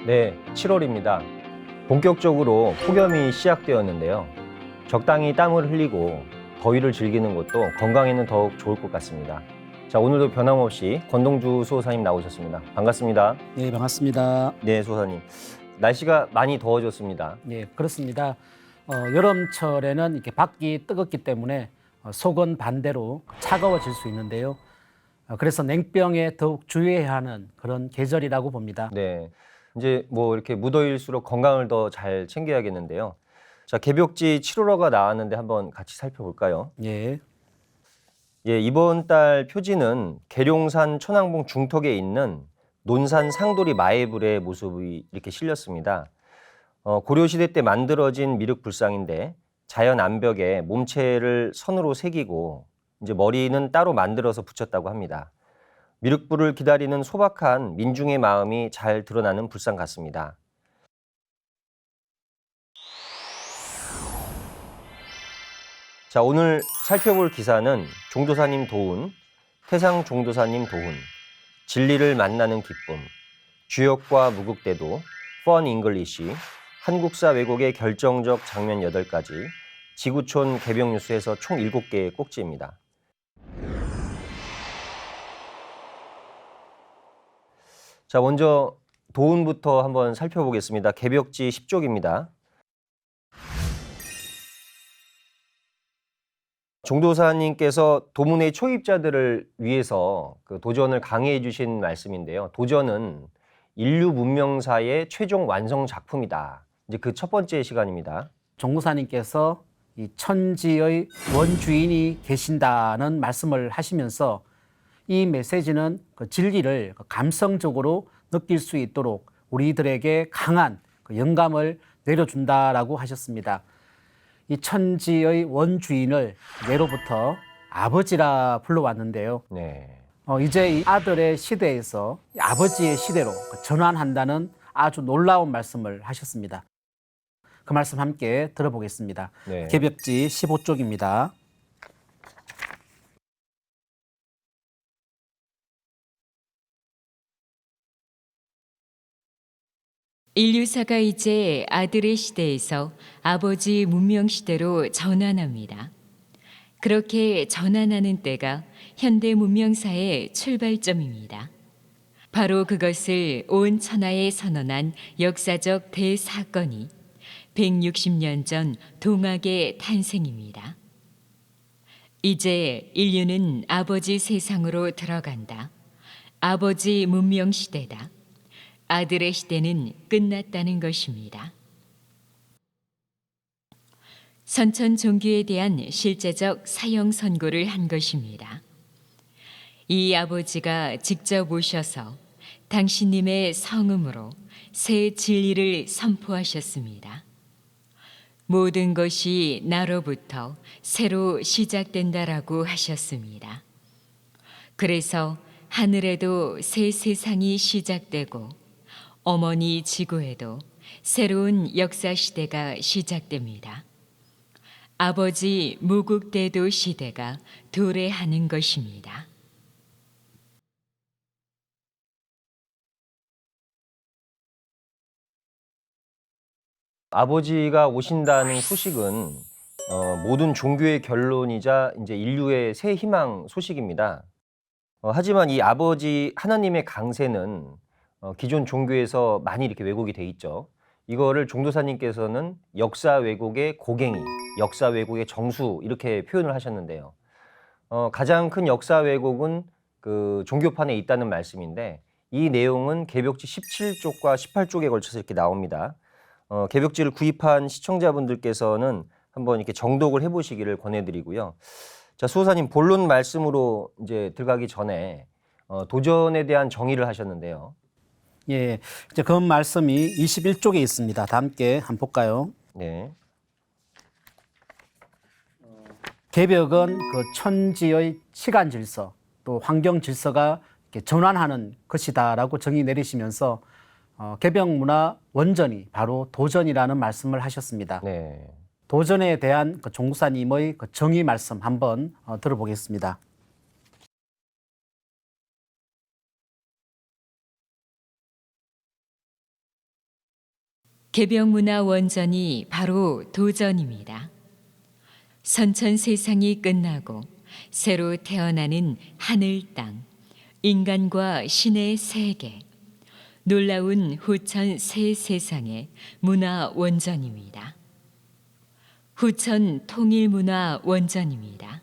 네, 7월입니다. 본격적으로 폭염이 시작되었는데요. 적당히 땀을 흘리고 더위를 즐기는 것도 건강에는 더욱 좋을 것 같습니다. 자, 오늘도 변함없이 권동주 수호사님 나오셨습니다. 반갑습니다. 네, 반갑습니다. 네, 수호사님. 날씨가 많이 더워졌습니다. 네, 그렇습니다. 여름철에는 이렇게 밖이 뜨겁기 때문에 속은 반대로 차가워질 수 있는데요. 그래서 냉병에 더욱 주의해야 하는 그런 계절이라고 봅니다. 네. 이제 뭐 이렇게 무더위일수록 건강을 더 잘 챙겨야겠는데요. 자, 개벽지 7월호가 나왔는데 한번 같이 살펴볼까요? 예, 예, 이번 달 표지는 계룡산 천왕봉 중턱에 있는 논산 상도리 마애불의 모습이 이렇게 실렸습니다. 고려시대 때 만들어진 미륵불상인데 자연 암벽에 몸체를 선으로 새기고 이제 머리는 따로 만들어서 붙였다고 합니다. 미륵불을 기다리는 소박한 민중의 마음이 잘 드러나는 불상 같습니다. 자, 오늘 살펴볼 기사는 종도사님 도운, 태상 종도사님 도훈, 진리를 만나는 기쁨, 주역과 무국대도, 펀 잉글리시, 한국사 왜곡의 결정적 장면 8가지, 지구촌 개병 뉴스에서 총 7개의 꼭지입니다. 자, 먼저 도운부터 한번 살펴보겠습니다. 개벽지 10쪽입니다. 종도사님께서 도문의 초입자들을 위해서 그 도전을 강해해 주신 말씀인데요. 도전은 인류 문명사의 최종 완성 작품이다. 이제 그 첫 번째 시간입니다. 종무사님께서 이 천지의 원주인이 계신다는 말씀을 하시면서 이 메시지는 그 진리를 감성적으로 느낄 수 있도록 우리들에게 강한 그 영감을 내려준다라고 하셨습니다. 이 천지의 원주인을 예로부터 아버지라 불러왔는데요. 네. 이제 이 아들의 시대에서 아버지의 시대로 전환한다는 아주 놀라운 말씀을 하셨습니다. 그 말씀 함께 들어보겠습니다. 네. 개벽지 15쪽입니다. 인류사가 이제 아들의 시대에서 아버지 문명 시대로 전환합니다. 그렇게 전환하는 때가 현대 문명사의 출발점입니다. 바로 그것을 온 천하에 선언한 역사적 대사건이 160년 전 동학의 탄생입니다. 이제 인류는 아버지 세상으로 들어간다. 아버지 문명 시대다. 아들의 시대는 끝났다는 것입니다. 선천 종교에 대한 실제적 사형 선고를 한 것입니다. 이 아버지가 직접 오셔서 당신님의 성음으로 새 진리를 선포하셨습니다. 모든 것이 나로부터 새로 시작된다라고 하셨습니다. 그래서 하늘에도 새 세상이 시작되고 어머니 지구에도 새로운 역사 시대가 시작됩니다. 아버지 무국대도 시대가 도래하는 것입니다. 아버지가 오신다는 소식은 모든 종교의 결론이자 이제 인류의 새 희망 소식입니다. 하지만 이 아버지 하나님의 강세는 기존 종교에서 많이 이렇게 왜곡이 돼 있죠. 이거를 종도사님께서는 역사 왜곡의 고갱이, 역사 왜곡의 정수 이렇게 표현을 하셨는데요. 가장 큰 역사 왜곡은 그 종교판에 있다는 말씀인데 이 내용은 개벽지 17쪽과 18쪽에 걸쳐서 이렇게 나옵니다. 개벽지를 구입한 시청자분들께서는 한번 이렇게 정독을 해보시기를 권해드리고요. 자, 수호사님 본론 말씀으로 이제 들어가기 전에 도전에 대한 정의를 하셨는데요. 예, 이제 그 말씀이 21쪽에 있습니다. 다 함께 한번 볼까요? 네. 개벽은 그 천지의 시간 질서 또 환경 질서가 이렇게 전환하는 것이다라고 정의 내리시면서 개벽 문화 원전이 바로 도전이라는 말씀을 하셨습니다. 네. 도전에 대한 그 종구사님의 그 정의 말씀 한번 들어보겠습니다. 개벽문화 원전이 바로 도전입니다. 선천 세상이 끝나고 새로 태어나는 하늘 땅, 인간과 신의 세계, 놀라운 후천 새 세상의 문화 원전입니다. 후천 통일문화 원전입니다.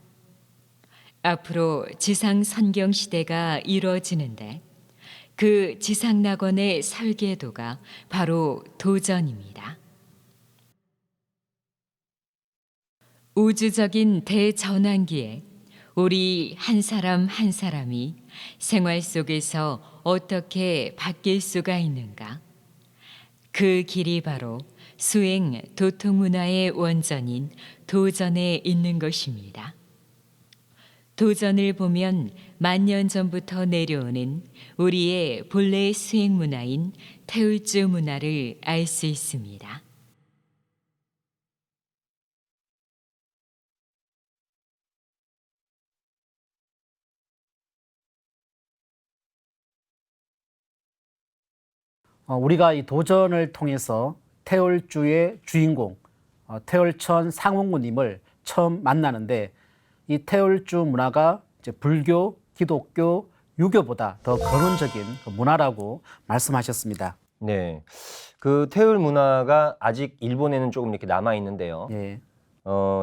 앞으로 지상 선경 시대가 이루어지는데 그 지상 낙원의 설계도가 바로 도전입니다. 우주적인 대전환기에 우리 한 사람 한 사람이 생활 속에서 어떻게 바뀔 수가 있는가? 그 길이 바로 수행 도통문화의 원전인 도전에 있는 것입니다. 도전을 보면 만년 전부터 내려오는 우리의 본래 수행 문화인 태울주 문화를 알 수 있습니다. 우리가 이 도전을 통해서 태울주의 주인공 태울천 상원군님을 처음 만나는데 이 태울주 문화가 이제 불교, 기독교, 유교보다 더 근원적인 문화라고 말씀하셨습니다. 네. 그 태울 문화가 아직 일본에는 조금 이렇게 남아 있는데요. 예.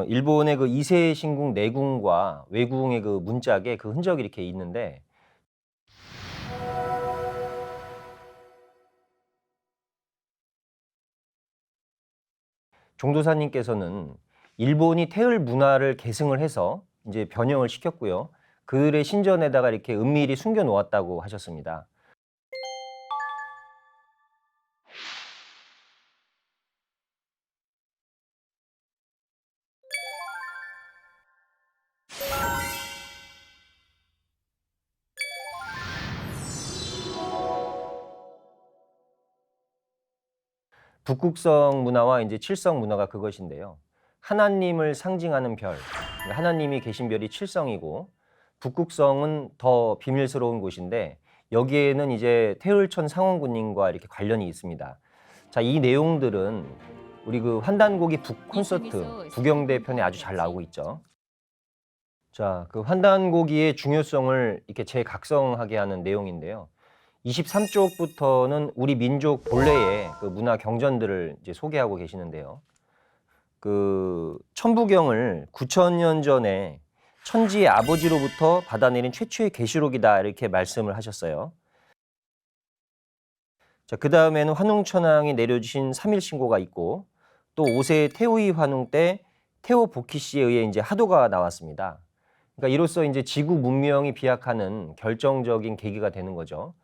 일본의 그 이세 신궁 내궁과 외궁의 그 문짝에 그 흔적이 이렇게 있는데 종도사님께서는 일본이 태을 문화를 계승을 해서 이제 변형을 시켰고요. 그들의 신전에다가 이렇게 은밀히 숨겨 놓았다고 하셨습니다. 북극성 문화와 이제 칠성 문화가 그것인데요. 하나님을 상징하는 별, 하나님이 계신 별이 칠성이고 북극성은 더 비밀스러운 곳인데 여기에는 이제 태울천 상원군님과 이렇게 관련이 있습니다. 자, 이 내용들은 우리 그 환단고기 북 콘서트 부경대 편에 아주 잘 나오고 있죠. 자, 그 환단고기의 중요성을 이렇게 재각성하게 하는 내용인데요. 23쪽부터는 우리 민족 본래의 그 문화 경전들을 이제 소개하고 계시는데요. 그 천부경을 9,000년 전에 천지의 아버지로부터 받아내린 최초의 계시록이다 이렇게 말씀을 하셨어요. 자, 그 다음에는 환웅천왕이 내려주신 3일 신고가 있고 또 5세 태우이 환웅 때 태호 복희 씨에 의해 이제 하도가 나왔습니다. 그러니까 이로써 이제 지구 문명이 비약하는 결정적인 계기가 되는 거죠.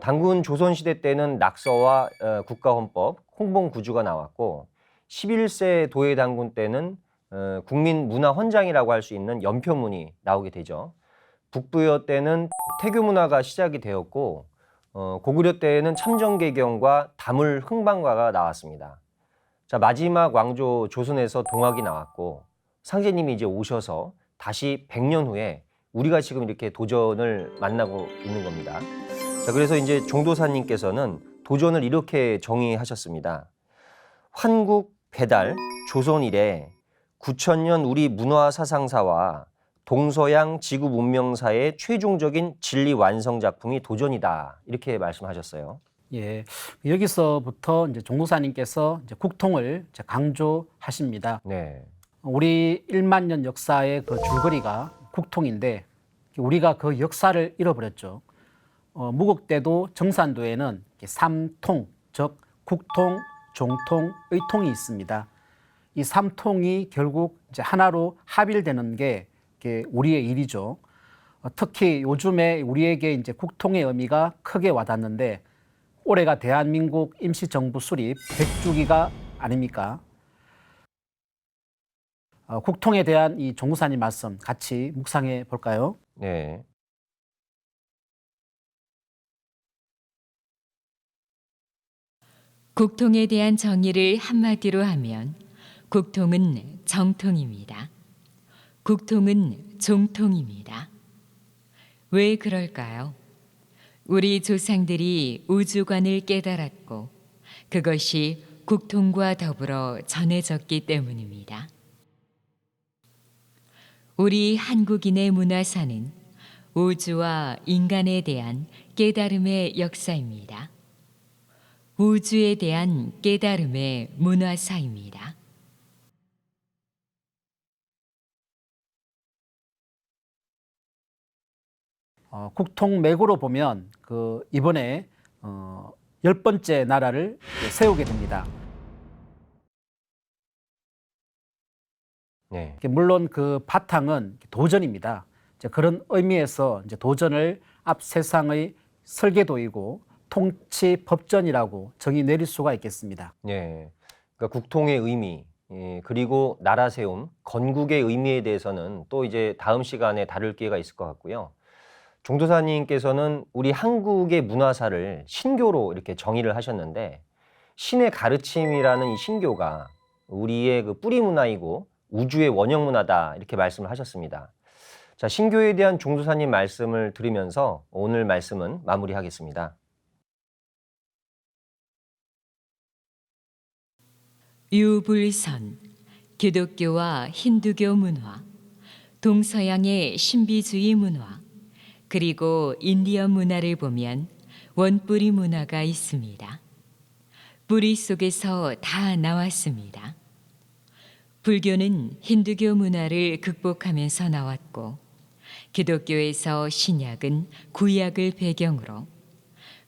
단군 조선시대 때는 낙서와 국가헌법, 홍봉구주가 나왔고 11세 도예단군 때는 국민문화헌장이라고 할 수 있는 연표문이 나오게 되죠. 북부여 때는 태교문화가 시작이 되었고 고구려 때에는 참정계경과 다물 흥방가가 나왔습니다. 자, 마지막 왕조 조선에서 동학이 나왔고 상제님이 이제 오셔서 다시 100년 후에 우리가 지금 이렇게 도전을 만나고 있는 겁니다. 자, 그래서 이제 종도사님께서는 도전을 이렇게 정의하셨습니다. 환국 배달 조선 이래 9,000년 우리 문화 사상사와 동서양 지구 문명사의 최종적인 진리 완성 작품이 도전이다. 이렇게 말씀하셨어요. 예. 여기서부터 이제 종도사님께서 이제 국통을 이제 강조하십니다. 네. 우리 1만 년 역사의 그 줄거리가 국통인데 우리가 그 역사를 잃어버렸죠. 무국대도 정산도에는 삼통, 즉 국통, 종통, 의통이 있습니다. 이 삼통이 결국 이제 하나로 합일되는 게 우리의 일이죠. 특히 요즘에 우리에게 이제 국통의 의미가 크게 와닿는데 올해가 대한민국 임시정부 수립 100주기가 아닙니까? 국통에 대한 이 종구사님 말씀 같이 묵상해 볼까요? 네. 국통에 대한 정의를 한마디로 하면 국통은 정통입니다. 국통은 종통입니다. 왜 그럴까요? 우리 조상들이 우주관을 깨달았고 그것이 국통과 더불어 전해졌기 때문입니다. 우리 한국인의 문화사는 우주와 인간에 대한 깨달음의 역사입니다. 우주에 대한 깨달음의 문화사입니다. 국통맥으로 보면 이번에 10번째 나라를 세우게 됩니다. 네. 물론 그 바탕은 도전입니다. 그런 의미에서 이제 도전을 앞 세상의 설계도이고 통치 법전이라고 정의 내릴 수가 있겠습니다. 네. 그러니까 국통의 의미, 그리고 나라 세움, 건국의 의미에 대해서는 또 이제 다음 시간에 다룰 기회가 있을 것 같고요. 종도사님께서는 우리 한국의 문화사를 신교로 이렇게 정의를 하셨는데, 신의 가르침이라는 이 신교가 우리의 그 뿌리 문화이고 우주의 원형 문화다, 이렇게 말씀을 하셨습니다. 자, 신교에 대한 종도사님 말씀을 들으면서 오늘 말씀은 마무리하겠습니다. 유불선, 기독교와 힌두교 문화, 동서양의 신비주의 문화, 그리고 인디언 문화를 보면 원뿌리 문화가 있습니다. 뿌리 속에서 다 나왔습니다. 불교는 힌두교 문화를 극복하면서 나왔고, 기독교에서 신약은 구약을 배경으로,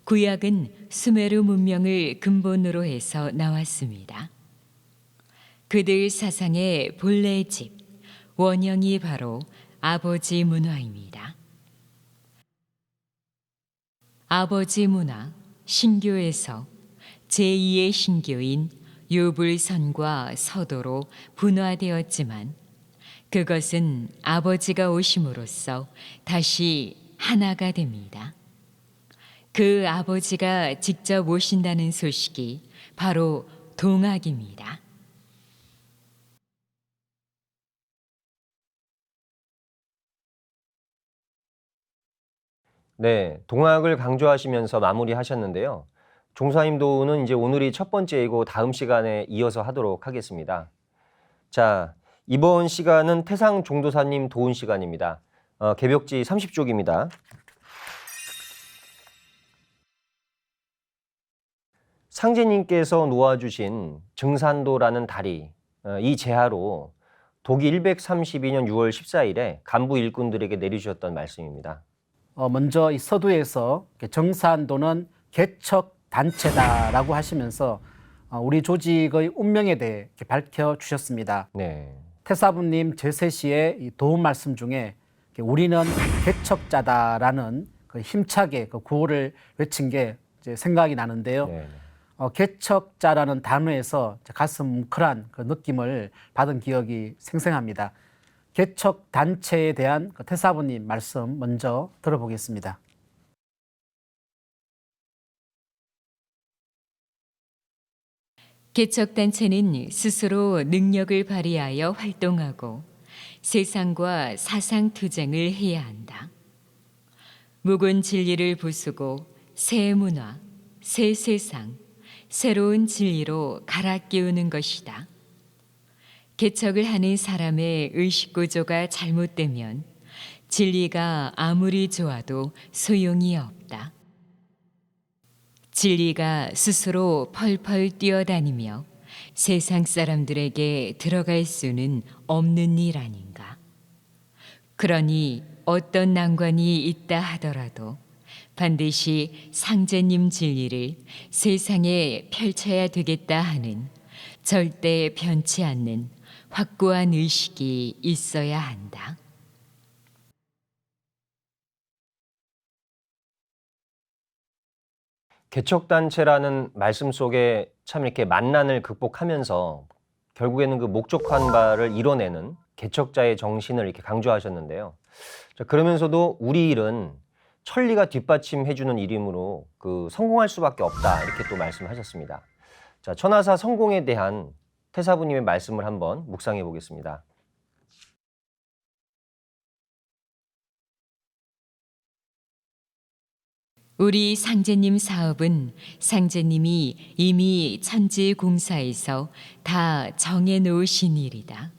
구약은 수메르 문명을 근본으로 해서 나왔습니다. 그들 사상의 본래 집, 원형이 바로 아버지 문화입니다. 아버지 문화, 신교에서 제2의 신교인 유불선과 서도로 분화되었지만, 그것은 아버지가 오심으로써 다시 하나가 됩니다. 그 아버지가 직접 오신다는 소식이 바로 동학입니다. 네, 동학을 강조하시면서 마무리하셨는데요. 종사님 도우는 이제 오늘이 첫 번째이고 다음 시간에 이어서 하도록 하겠습니다. 자, 이번 시간은 태상 종도사님 도운 시간입니다. 개벽지 30쪽입니다. 상제님께서 놓아주신 증산도라는 다리, 이 제하로 독이 132년 6월 14일에 간부 일꾼들에게 내리주셨던 말씀입니다. 먼저 이 서두에서 정산도는 개척 단체다라고 하시면서 우리 조직의 운명에 대해 밝혀주셨습니다. 네. 태사부님 제세시의 이 도움 말씀 중에 우리는 개척자다라는 힘차게 구호를 외친 게 이제 생각이 나는데요. 네. 개척자라는 단어에서 가슴 뭉클한 그 느낌을 받은 기억이 생생합니다. 개척 단체에 대한 태사부님 말씀 먼저 들어보겠습니다. 개척단체는 스스로 능력을 발휘하여 활동하고 세상과 사상투쟁을 해야 한다. 묵은 진리를 부수고 새 문화, 새 세상, 새로운 진리로 갈아 끼우는 것이다. 개척을 하는 사람의 의식구조가 잘못되면 진리가 아무리 좋아도 소용이 없다. 진리가 스스로 펄펄 뛰어다니며 세상 사람들에게 들어갈 수는 없는 일 아닌가. 그러니 어떤 난관이 있다 하더라도 반드시 상제님 진리를 세상에 펼쳐야 되겠다 하는 절대 변치 않는 확고한 의식이 있어야 한다. 개척단체라는 말씀 속에 참 이렇게 만난을 극복하면서 결국에는 그 목적한 바를 이뤄내는 개척자의 정신을 이렇게 강조하셨는데요. 자, 그러면서도 우리 일은 천리가 뒷받침해주는 일이므로 성공할 수밖에 없다, 이렇게 또 말씀하셨습니다. 자, 천하사 성공에 대한 태사부님의 말씀을 한번 묵상해 보겠습니다. 우리 상제님 사업은 상제님이 이미 천지공사에서 다 정해 놓으신 일이다.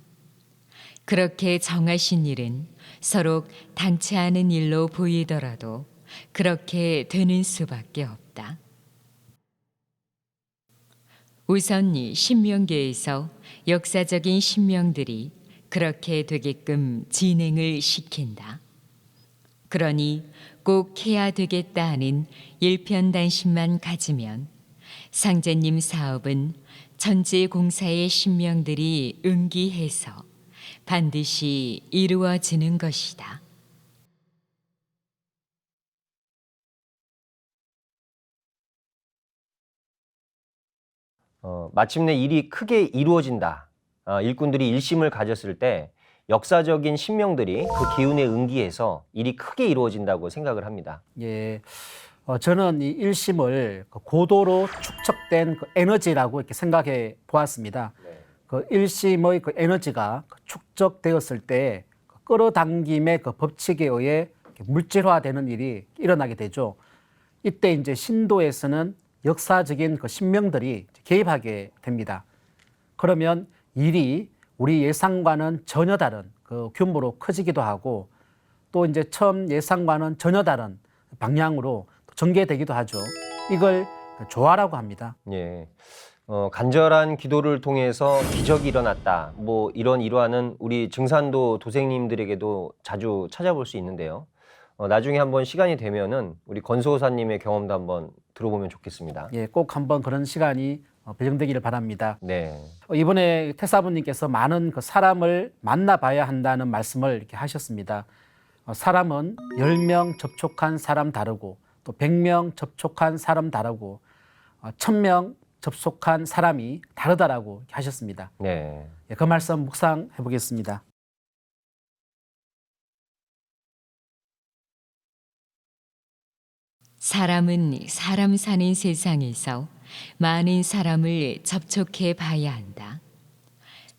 그렇게 정하신 일은 서로 당치 않은 일로 보이더라도 그렇게 되는 수밖에 없다. 우선 신명계에서 역사적인 신명들이 그렇게 되게끔 진행을 시킨다. 그러니 꼭 해야 되겠다 하는 일편단심만 가지면 상제님 사업은 천지공사의 신명들이 응기해서 반드시 이루어지는 것이다. 마침내 일이 크게 이루어진다. 일꾼들이 일심을 가졌을 때 역사적인 신명들이 그 기운에 응기해서 일이 크게 이루어진다고 생각을 합니다. 예, 저는 이 일심을 그 고도로 축적된 그 에너지라고 이렇게 생각해 보았습니다. 그 일심의 그 에너지가 축적되었을 때 끌어당김의 그 법칙에 의해 물질화되는 일이 일어나게 되죠. 이때 이제 신도에서는 역사적인 그 신명들이 개입하게 됩니다. 그러면 일이 우리 예상과는 전혀 다른 그 규모로 커지기도 하고 또 이제 처음 예상과는 전혀 다른 방향으로 전개되기도 하죠. 이걸 조화라고 합니다. 예. 간절한 기도를 통해서 기적이 일어났다. 뭐 이런 일화는 우리 증산도 도생님들에게도 자주 찾아볼 수 있는데요. 나중에 한번 시간이 되면은 우리 권소사님의 경험도 한번 들어보면 좋겠습니다. 예, 꼭 한번 그런 시간이 배정되기를 바랍니다. 네. 이번에 태사부님께서 많은 그 사람을 만나봐야 한다는 말씀을 이렇게 하셨습니다. 사람은 10명 접촉한 사람 다르고 또 100명 접촉한 사람 다르고 1000명 접촉한 사람이 다르다라고 이렇게 하셨습니다. 네. 예, 그 말씀 묵상해 보겠습니다. 사람은 사람 사는 세상에서 많은 사람을 접촉해 봐야 한다.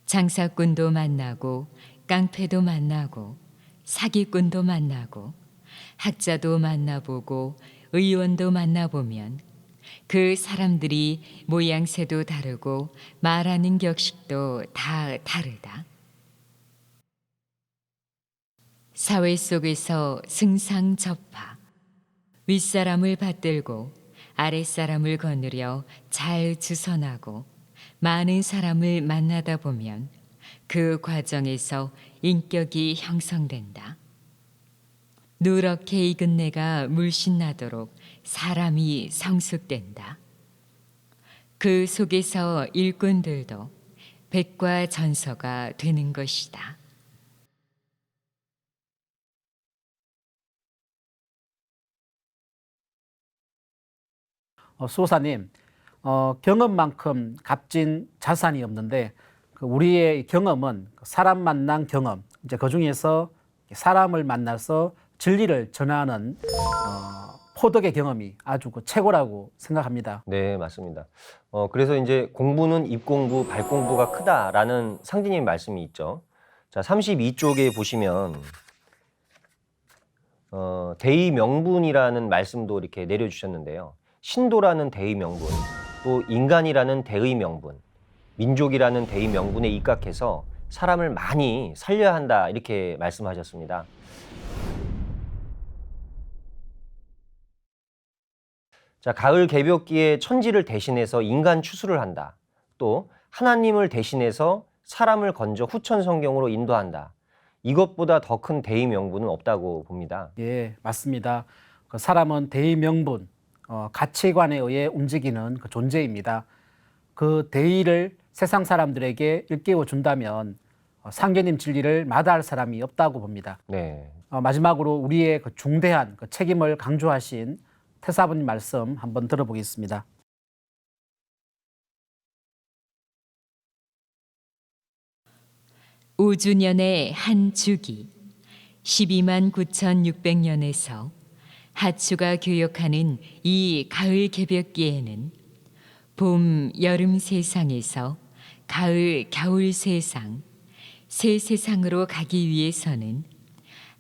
장사꾼도 만나고 깡패도 만나고 사기꾼도 만나고 학자도 만나보고 의원도 만나보면 그 사람들이 모양새도 다르고 말하는 격식도 다 다르다. 사회 속에서 승상접하, 윗사람을 받들고 아랫사람을 거느려 잘 주선하고 많은 사람을 만나다 보면 그 과정에서 인격이 형성된다. 누렇게 익은 내가 물씬 나도록 사람이 성숙된다. 그 속에서 일꾼들도 백과 전서가 되는 것이다. 수호사님, 경험만큼 값진 자산이 없는데 그 우리의 경험은 사람 만난 경험, 이제 그 중에서 사람을 만나서 진리를 전하는 포덕의 경험이 아주 그 최고라고 생각합니다. 네, 맞습니다. 그래서 이제 공부는 입공부, 발공부가 크다라는 상진님 말씀이 있죠. 자, 32쪽에 보시면 대의 명분이라는 말씀도 이렇게 내려주셨는데요. 신도라는 대의 명분, 또 인간이라는 대의 명분, 민족이라는 대의 명분에 입각해서 사람을 많이 살려야 한다 이렇게 말씀하셨습니다. 자, 가을 개벽기에 천지를 대신해서 인간 추수를 한다. 또 하나님을 대신해서 사람을 건져 후천 성경으로 인도한다. 이것보다 더 큰 대의 명분은 없다고 봅니다. 예, 맞습니다. 그 사람은 대의 명분, 가치관에 의해 움직이는 그 존재입니다. 그 대의를 세상 사람들에게 일깨워 준다면 상계님 진리를 마다할 사람이 없다고 봅니다. 네. 마지막으로 우리의 그 중대한 그 책임을 강조하신 태사부님 말씀 한번 들어보겠습니다. 오주년의 한 주기 12만 9,600년에서 하추가 교역하는 이 가을 개벽기에는 봄, 여름 세상에서 가을, 겨울 세상, 새 세상으로 가기 위해서는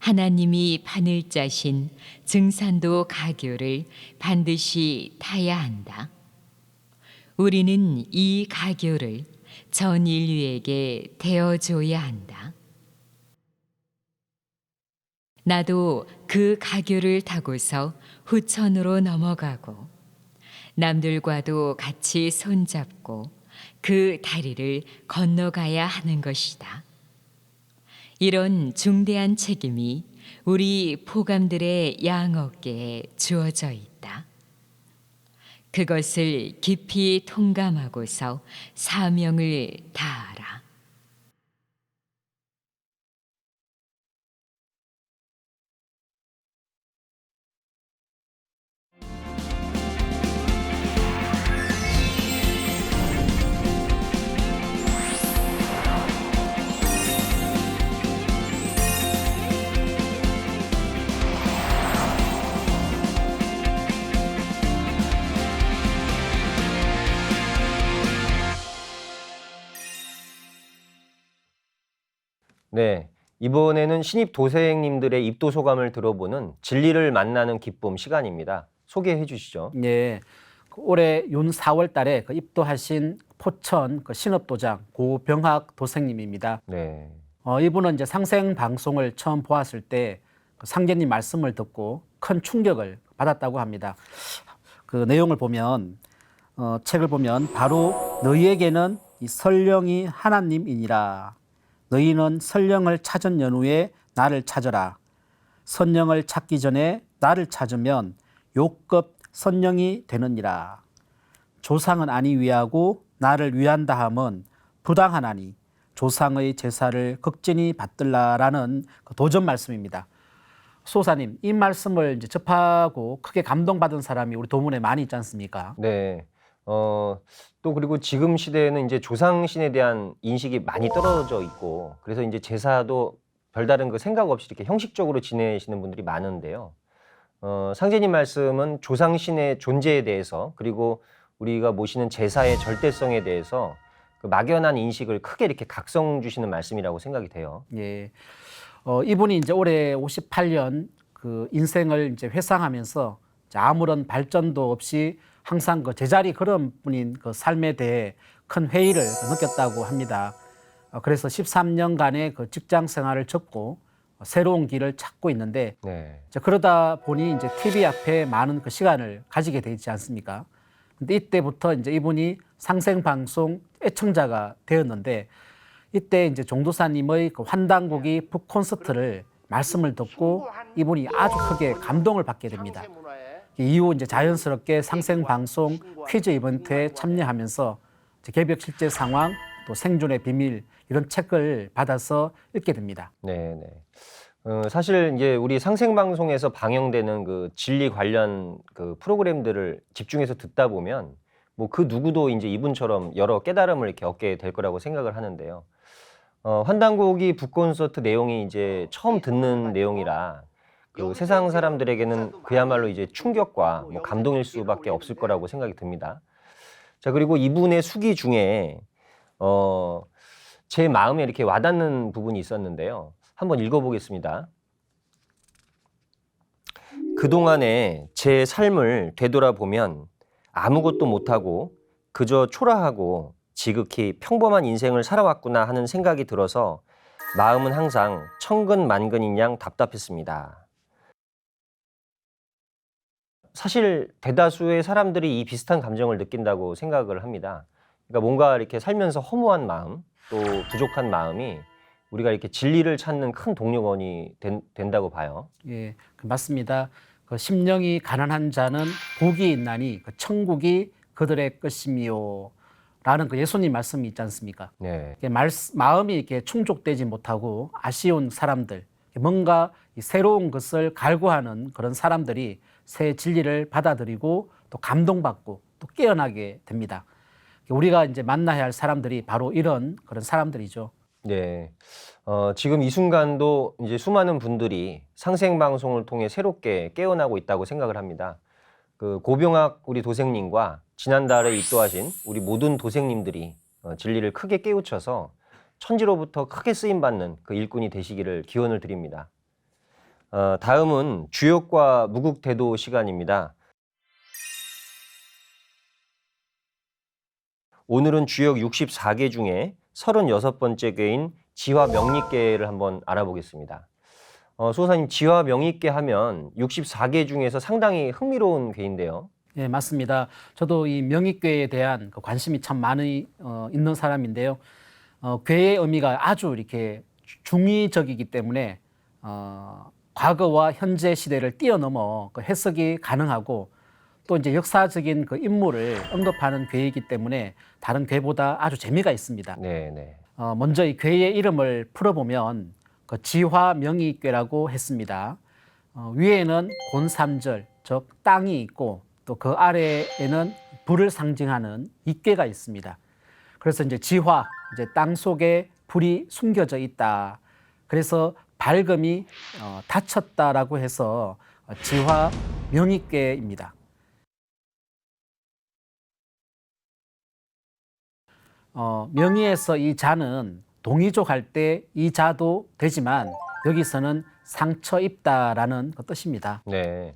하나님이 바늘 짜신 증산도 가교를 반드시 타야 한다. 우리는 이 가교를 전 인류에게 대어줘야 한다. 나도 그 가교를 타고서 후천으로 넘어가고 남들과도 같이 손잡고 그 다리를 건너가야 하는 것이다. 이런 중대한 책임이 우리 포감들의 양어깨에 주어져 있다. 그것을 깊이 통감하고서 사명을 다하라. 네, 이번에는 신입 도생님들의 입도 소감을 들어보는 진리를 만나는 기쁨 시간입니다. 소개해 주시죠. 예. 올해 윤 4월 달에 입도하신 포천 신업도장 고병학 도생님입니다. 네, 이분은 이제 상생 방송을 처음 보았을 때 상제님 말씀을 듣고 큰 충격을 받았다고 합니다. 그 내용을 보면 책을 보면 바로 너희에게는 이 설령이 하나님이니라. 너희는 설령을 찾은 연후에 나를 찾으라. 선령을 찾기 전에 나를 찾으면 요급 선령이 되느니라. 조상은 아니 위하고 나를 위한다 함은 부당하나니 조상의 제사를 극진히 받들라라는 그 도전 말씀입니다. 소사님, 이 말씀을 이제 접하고 크게 감동받은 사람이 우리 도문에 많이 있지 않습니까? 네. 또 그리고 지금 시대에는 이제 조상신에 대한 인식이 많이 떨어져 있고, 그래서 이제 제사도 별다른 그 생각 없이 이렇게 형식적으로 지내시는 분들이 많은데요. 상제님 말씀은 조상신의 존재에 대해서, 그리고 우리가 모시는 제사의 절대성에 대해서 그 막연한 인식을 크게 이렇게 각성 주시는 말씀이라고 생각이 돼요. 예. 이분이 이제 올해 58년 그 인생을 이제 회상하면서 이제 아무런 발전도 없이 항상 그 제자리 그런 분인 그 삶에 대해 큰 회의를 느꼈다고 합니다. 그래서 13년간의 그 직장 생활을 접고 새로운 길을 찾고 있는데 네. 이제 그러다 보니 이제 TV 앞에 많은 그 시간을 가지게 되지 않습니까? 근데 이때부터 이제 이분이 상생방송 애청자가 되었는데 이때 이제 종도사님의 그 환단곡이 북콘서트를 말씀을 듣고 이분이 아주 크게 감동을 받게 됩니다. 이후 이제 자연스럽게 상생방송 퀴즈 이벤트에 참여하면서 개벽 실제 상황 또 생존의 비밀 이런 책을 받아서 읽게 됩니다. 네, 네. 사실 이제 우리 상생방송에서 방영되는 그 진리 관련 그 프로그램들을 집중해서 듣다 보면 뭐 그 누구도 이제 이분처럼 여러 깨달음을 이렇게 얻게 될 거라고 생각을 하는데요. 환단곡이 북콘서트 내용이 이제 처음 듣는 내용이라 그 세상 사람들에게는 그야말로 이제 충격과 뭐 감동일 수밖에 없을 거라고 생각이 듭니다. 자, 그리고 이분의 수기 중에 제 마음에 이렇게 와닿는 부분이 있었는데요. 한번 읽어보겠습니다. 그동안의 제 삶을 되돌아보면 아무것도 못하고 그저 초라하고 지극히 평범한 인생을 살아왔구나 하는 생각이 들어서 마음은 항상 천근만근인 양 답답했습니다. 사실 대다수의 사람들이 이 비슷한 감정을 느낀다고 생각을 합니다. 그러니까 뭔가 이렇게 살면서 허무한 마음, 또 부족한 마음이 우리가 이렇게 진리를 찾는 큰 동력원이 된다고 봐요. 예, 맞습니다. 그 심령이 가난한 자는 복이 있나니 그 천국이 그들의 것이미요. 라는 그 예수님 말씀이 있지 않습니까? 네. 마음이 이렇게 충족되지 못하고 아쉬운 사람들, 뭔가 새로운 것을 갈구하는 그런 사람들이 새 진리를 받아들이고 또 감동받고 또 깨어나게 됩니다. 우리가 이제 만나야 할 사람들이 바로 이런 그런 사람들이죠. 네. 지금 이 순간도 이제 수많은 분들이 상생방송을 통해 새롭게 깨어나고 있다고 생각을 합니다. 그 고병학 우리 도생님과 지난달에 입도하신 우리 모든 도생님들이 진리를 크게 깨우쳐서 천지로부터 크게 쓰임받는 그 일꾼이 되시기를 기원을 드립니다. 다음은 주역과 무국대도 시간입니다. 오늘은 주역 64개 중에 36번째 궤인 지화명리궤를 한번 알아보겠습니다. 수호사님, 지화명리궤 하면 64개 중에서 상당히 흥미로운 궤인데요. 예, 맞습니다. 저도 이 명의궤에 대한 그 관심이 참 많이 있는 사람인데요. 궤의 의미가 아주 이렇게 중의적이기 때문에 과거와 현재 시대를 뛰어넘어 그 해석이 가능하고 또 이제 역사적인 그 인물을 언급하는 궤이기 때문에 다른 궤보다 아주 재미가 있습니다. 네. 먼저 이 궤의 이름을 풀어보면 그 지화명의궤라고 했습니다. 위에는 곤삼절, 즉 땅이 있고 또 그 아래에는 불을 상징하는 이궤가 있습니다. 그래서 이제 지화, 이제 땅 속에 불이 숨겨져 있다. 그래서 밝음이 닫혔다라고 해서 지화명의궤입니다. 명의에서 이 자는 동의족 할 때 이 자도 되지만 여기서는 상처 입다라는 그 뜻입니다. 네.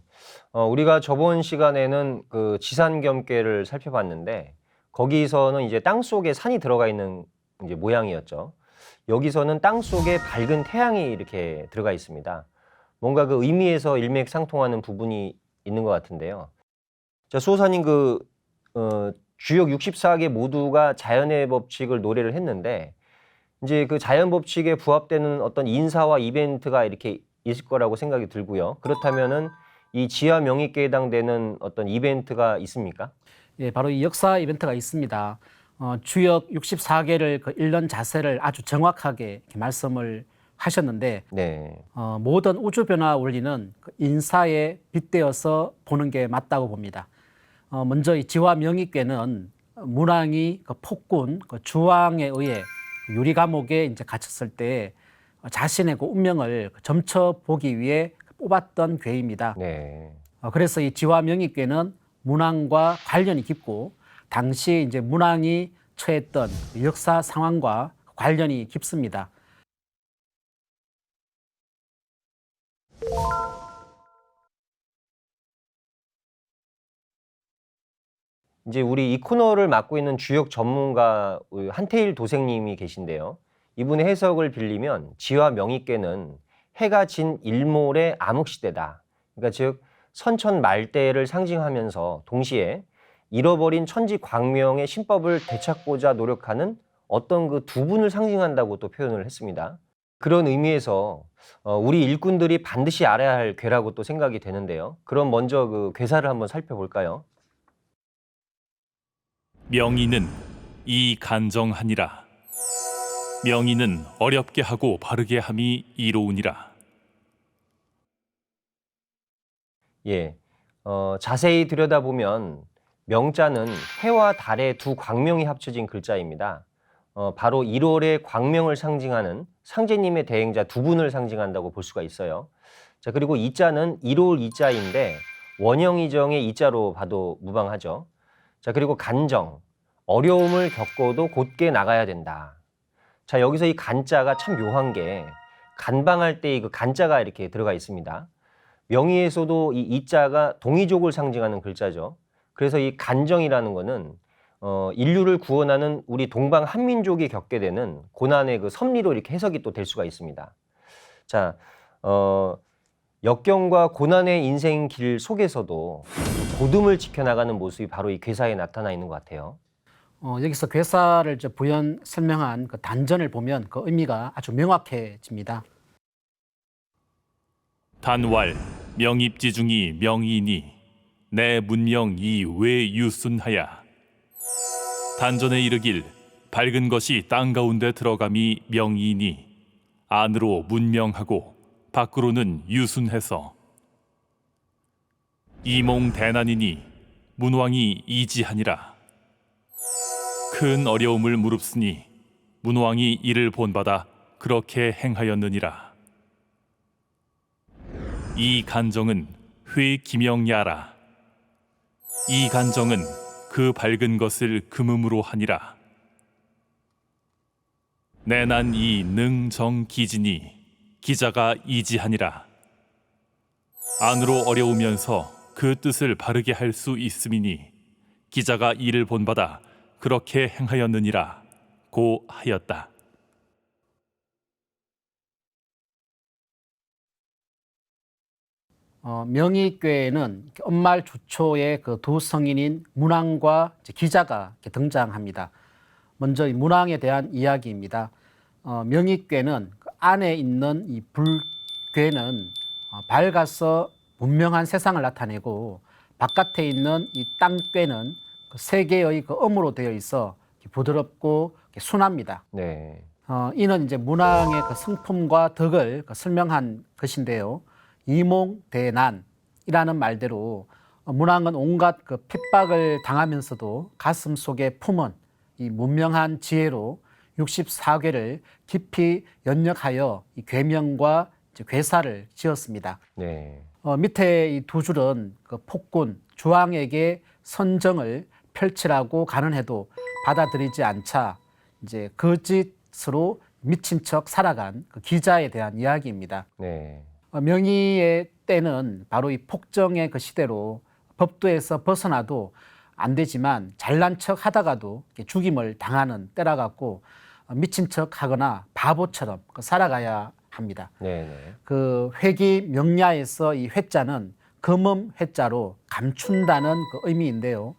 우리가 저번 시간에는 그 지산겸궤를 살펴봤는데 거기서는 이제 땅 속에 산이 들어가 있는 이제 모양이었죠. 여기서는 땅 속에 밝은 태양이 이렇게 들어가 있습니다. 뭔가 그 의미에서 일맥상통하는 부분이 있는 것 같은데요. 자, 수호사님, 주역 64개 모두가 자연의 법칙을 노래를 했는데 이제 그 자연 법칙에 부합되는 어떤 인사와 이벤트가 이렇게 있을 거라고 생각이 들고요. 그렇다면은 이 지화명의궤에 해당되는 어떤 이벤트가 있습니까? 예, 바로 이 역사 이벤트가 있습니다. 주역 64개를 그 읽는 자세를 아주 정확하게 이렇게 말씀을 하셨는데 네. 모든 우주 변화 원리는 그 인사에 빗대어서 보는 게 맞다고 봅니다. 먼저 이 지화명의궤는 문왕이 그 폭군 그 주왕에 의해 유리 감옥에 이제 갇혔을 때 자신의 그 운명을 점쳐 보기 위해 뽑았던 궤입니다. 네. 그래서 이 지화명의궤는 문왕과 관련이 깊고 당시 이제 문왕이 처했던 역사 상황과 관련이 깊습니다. 이제 우리 이 코너를 맡고 있는 주역 전문가 한태일 도생님이 계신데요. 이분의 해석을 빌리면 지화명의궤는 해가 진 일몰의 암흑시대다. 그러니까 즉 선천말대를 상징하면서 동시에 잃어버린 천지광명의 신법을 되찾고자 노력하는 어떤 그 두 분을 상징한다고 또 표현을 했습니다. 그런 의미에서 우리 일꾼들이 반드시 알아야 할 궤라고 또 생각이 되는데요. 그럼 먼저 그 궤사를 한번 살펴볼까요? 명의는 이 간정하니라. 명의는 어렵게 하고 바르게 함이 이로우니라. 예, 자세히 들여다보면 명자는 해와 달의 두 광명이 합쳐진 글자입니다. 바로 1월의 광명을 상징하는 상제님의 대행자 두 분을 상징한다고 볼 수가 있어요. 자, 그리고 이자는 1월 이자인데 원형이정의 이자로 봐도 무방하죠. 자, 그리고 간정, 어려움을 겪어도 곧게 나가야 된다. 자, 여기서 이 간자가 참 묘한 게 간방할 때 그 간자가 이렇게 들어가 있습니다. 명의에서도 이 이자가 동이족을 상징하는 글자죠. 그래서 이 간정이라는 거는 인류를 구원하는 우리 동방 한민족이 겪게 되는 고난의 그 섭리로 이렇게 해석이 또 될 수가 있습니다. 자, 역경과 고난의 인생 길 속에서도 고듬을 지켜나가는 모습이 바로 이 궤사에 나타나 있는 것 같아요. 여기서 궤사를 이제 부연 설명한 그 단전을 보면 그 의미가 아주 명확해집니다. 단왈 명입지중이 명이니 내 문명이 왜 유순하야. 단전에 이르길 밝은 것이 땅 가운데 들어감이 명이니 안으로 문명하고 밖으로는 유순해서 이몽대난이니 문왕이 이지하니라. 큰 어려움을 무릅쓰니 문왕이 이를 본받아 그렇게 행하였느니라. 이 간정은 회기명야라. 이 간정은 그 밝은 것을 금음으로 하니라. 내난 이 능정기지니 기자가 이지하니라. 안으로 어려우면서 그 뜻을 바르게 할 수 있음이니 기자가 이를 본받아 그렇게 행하였느니라 고 하였다. 명의궤에는 엄말 주초의 그 두 성인인 문왕과 기자가 이렇게 등장합니다. 먼저 이 문왕에 대한 이야기입니다. 명의궤는 그 안에 있는 이 불궤는 밝아서 분명한 세상을 나타내고, 바깥에 있는 이 땅궤는 그 세계의 그 음으로 되어 있어 부드럽고 순합니다. 네. 이는 이제 문왕의 그 성품과 덕을 설명한 것인데요. 이몽대난이라는 말대로 문왕은 온갖 그 핍박을 당하면서도 가슴 속에 품은 이 문명한 지혜로 64궤를 깊이 연역하여 이 궤명과 궤사를 지었습니다. 네. 밑에 이 두 줄은 그 폭군 주왕에게 선정을 펼치라고 간언해도 받아들이지 않자 이제 거짓으로 미친 척 살아간 그 기자에 대한 이야기입니다. 네. 명의의 때는 바로 이 폭정의 그 시대로 법도에서 벗어나도 안 되지만 잘난 척 하다가도 죽임을 당하는 때라 갖고 미친 척 하거나 바보처럼 살아가야 합니다. 네. 그 회기 명야에서 이 회자는 금음 회자로 감춘다는 그 의미인데요.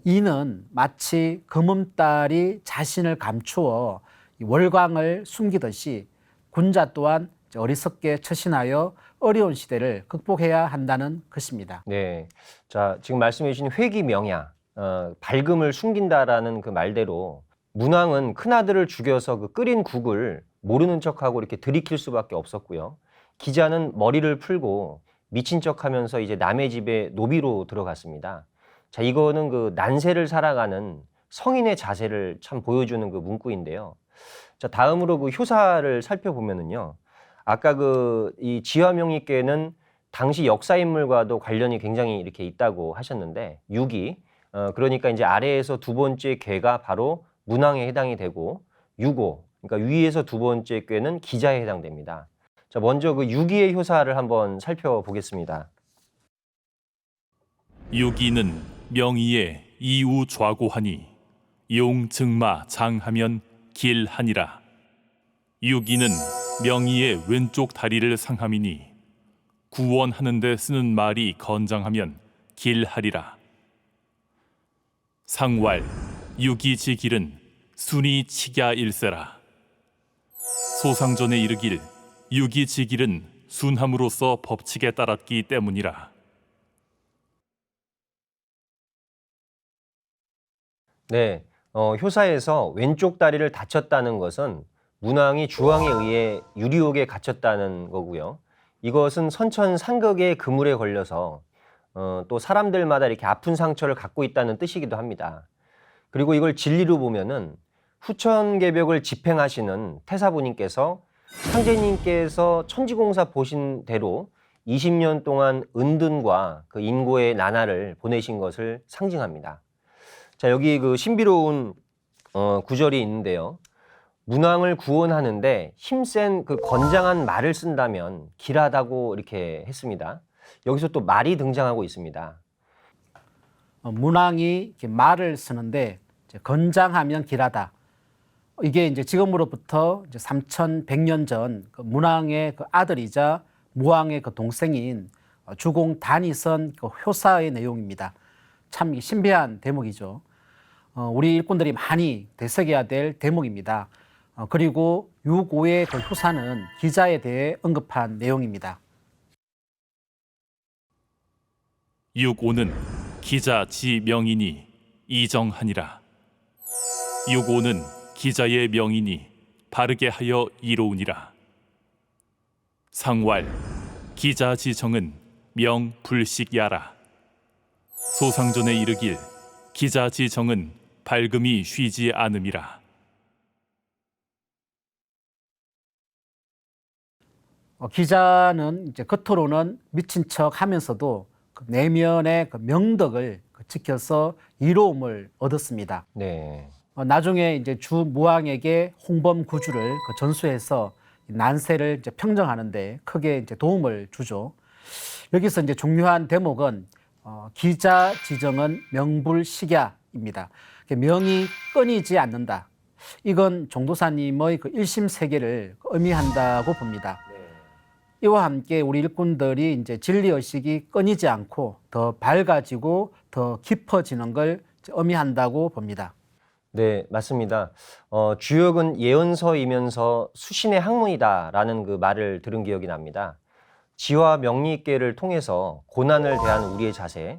이는 마치 금음달이 자신을 감추어 월광을 숨기듯이 군자 또한 어리석게 처신하여 어려운 시대를 극복해야 한다는 것입니다. 네. 자, 지금 말씀해 주신 회기명야, 밝음을 숨긴다라는 그 말대로 문왕은 큰아들을 죽여서 그 끓인 국을 모르는 척하고 이렇게 들이킬 수밖에 없었고요. 기자는 머리를 풀고 미친 척하면서 이제 남의 집에 노비로 들어갔습니다. 자, 이거는 그 난세를 살아가는 성인의 자세를 참 보여주는 그 문구인데요. 자, 다음으로 그 효사를 살펴보면은요. 아까 그 이 지화명의궤는 당시 역사 인물과도 관련이 굉장히 이렇게 있다고 하셨는데 6위, 그러니까 이제 아래에서 두 번째 궤가 바로 문왕에 해당이 되고 6호, 그러니까 위에서 두 번째 궤는 기자에 해당됩니다. 자, 먼저 그 6위의 효사를 한번 살펴보겠습니다. 6위는 명의에 이우 좌고하니 용 증마 장하면 길하니라. 6위는 명의의 왼쪽 다리를 상함이니 구원하는 데 쓰는 말이 건장하면 길하리라. 상왈 6위 지길은 순이 치갸 일세라. 소상전에 이르길 6위 지길은 순함으로써 법칙에 따랐기 때문이라. 네, 효사에서 왼쪽 다리를 다쳤다는 것은 문왕이 주왕에 의해 유리옥에 갇혔다는 거고요. 이것은 선천상극의 그물에 걸려서 또 사람들마다 이렇게 아픈 상처를 갖고 있다는 뜻이기도 합니다. 그리고 이걸 진리로 보면은 후천개벽을 집행하시는 태사부님께서 상제님께서 천지공사 보신 대로 20년 동안 은둔과 그 인고의 나날을 보내신 것을 상징합니다. 자, 여기 그 신비로운 구절이 있는데요. 문왕을 구원하는데 힘센 그 건장한 말을 쓴다면 길하다고 이렇게 했습니다. 여기서 또 말이 등장하고 있습니다. 문왕이 이렇게 말을 쓰는데 이제 건장하면 길하다. 이게 이제 지금으로부터 이제 3,100년 전 그 문왕의 그 아들이자 무왕의 그 동생인 주공 단이선 그 효사의 내용입니다. 참 신비한 대목이죠. 우리 일꾼들이 많이 되새겨야 될 대목입니다. 그리고 6.5의 그 효사는 기자에 대해 언급한 내용입니다. 6.5는 기자 지 명이니 이정하니라. 6.5는 기자의 명이니 바르게 하여 이로우니라. 상왈 기자 지정은 명 불식야라. 소상전에 이르길 기자 지정은 밝음이 쉬지 않음이라. 기자는 이제 겉으로는 미친 척 하면서도 그 내면의 그 명덕을 지켜서 이로움을 얻었습니다. 네. 나중에 이제 주 무왕에게 홍범 구주를 전수해서 난세를 이제 평정하는데 크게 이제 도움을 주죠. 여기서 이제 중요한 대목은 기자 지정은 명불식야입니다. 명이 끊이지 않는다. 이건 종도사님의 그 일심 세계를 의미한다고 봅니다. 이와 함께 우리 일꾼들이 이제 진리 의식이 끊이지 않고 더 밝아지고 더 깊어지는 걸 의미한다고 봅니다. 네, 맞습니다. 주역은 예언서이면서 수신의 학문이다라는 그 말을 들은 기억이 납니다. 지와 명리있게를 통해서 고난을 대한 우리의 자세,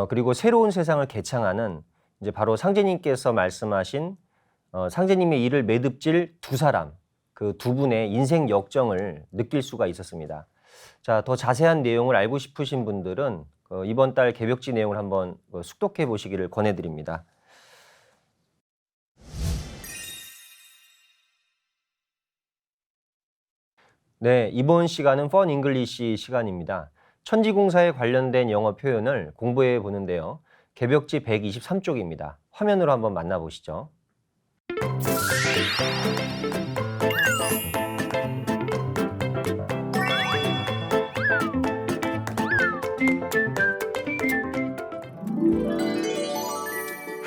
그리고 새로운 세상을 개창하는 이제 바로 상제님께서 말씀하신 상제님의 일을 매듭질 두 사람, 그 두 분의 인생 역정을 느낄 수가 있었습니다. 자, 더 자세한 내용을 알고 싶으신 분들은 이번 달 개벽지 내용을 한번 숙독해 보시기를 권해드립니다. 네, 이번 시간은 Fun English 시간입니다. 천지공사에 관련된 영어 표현을 공부해 보는데요. 개벽지 123쪽입니다. 화면으로 한번 만나보시죠.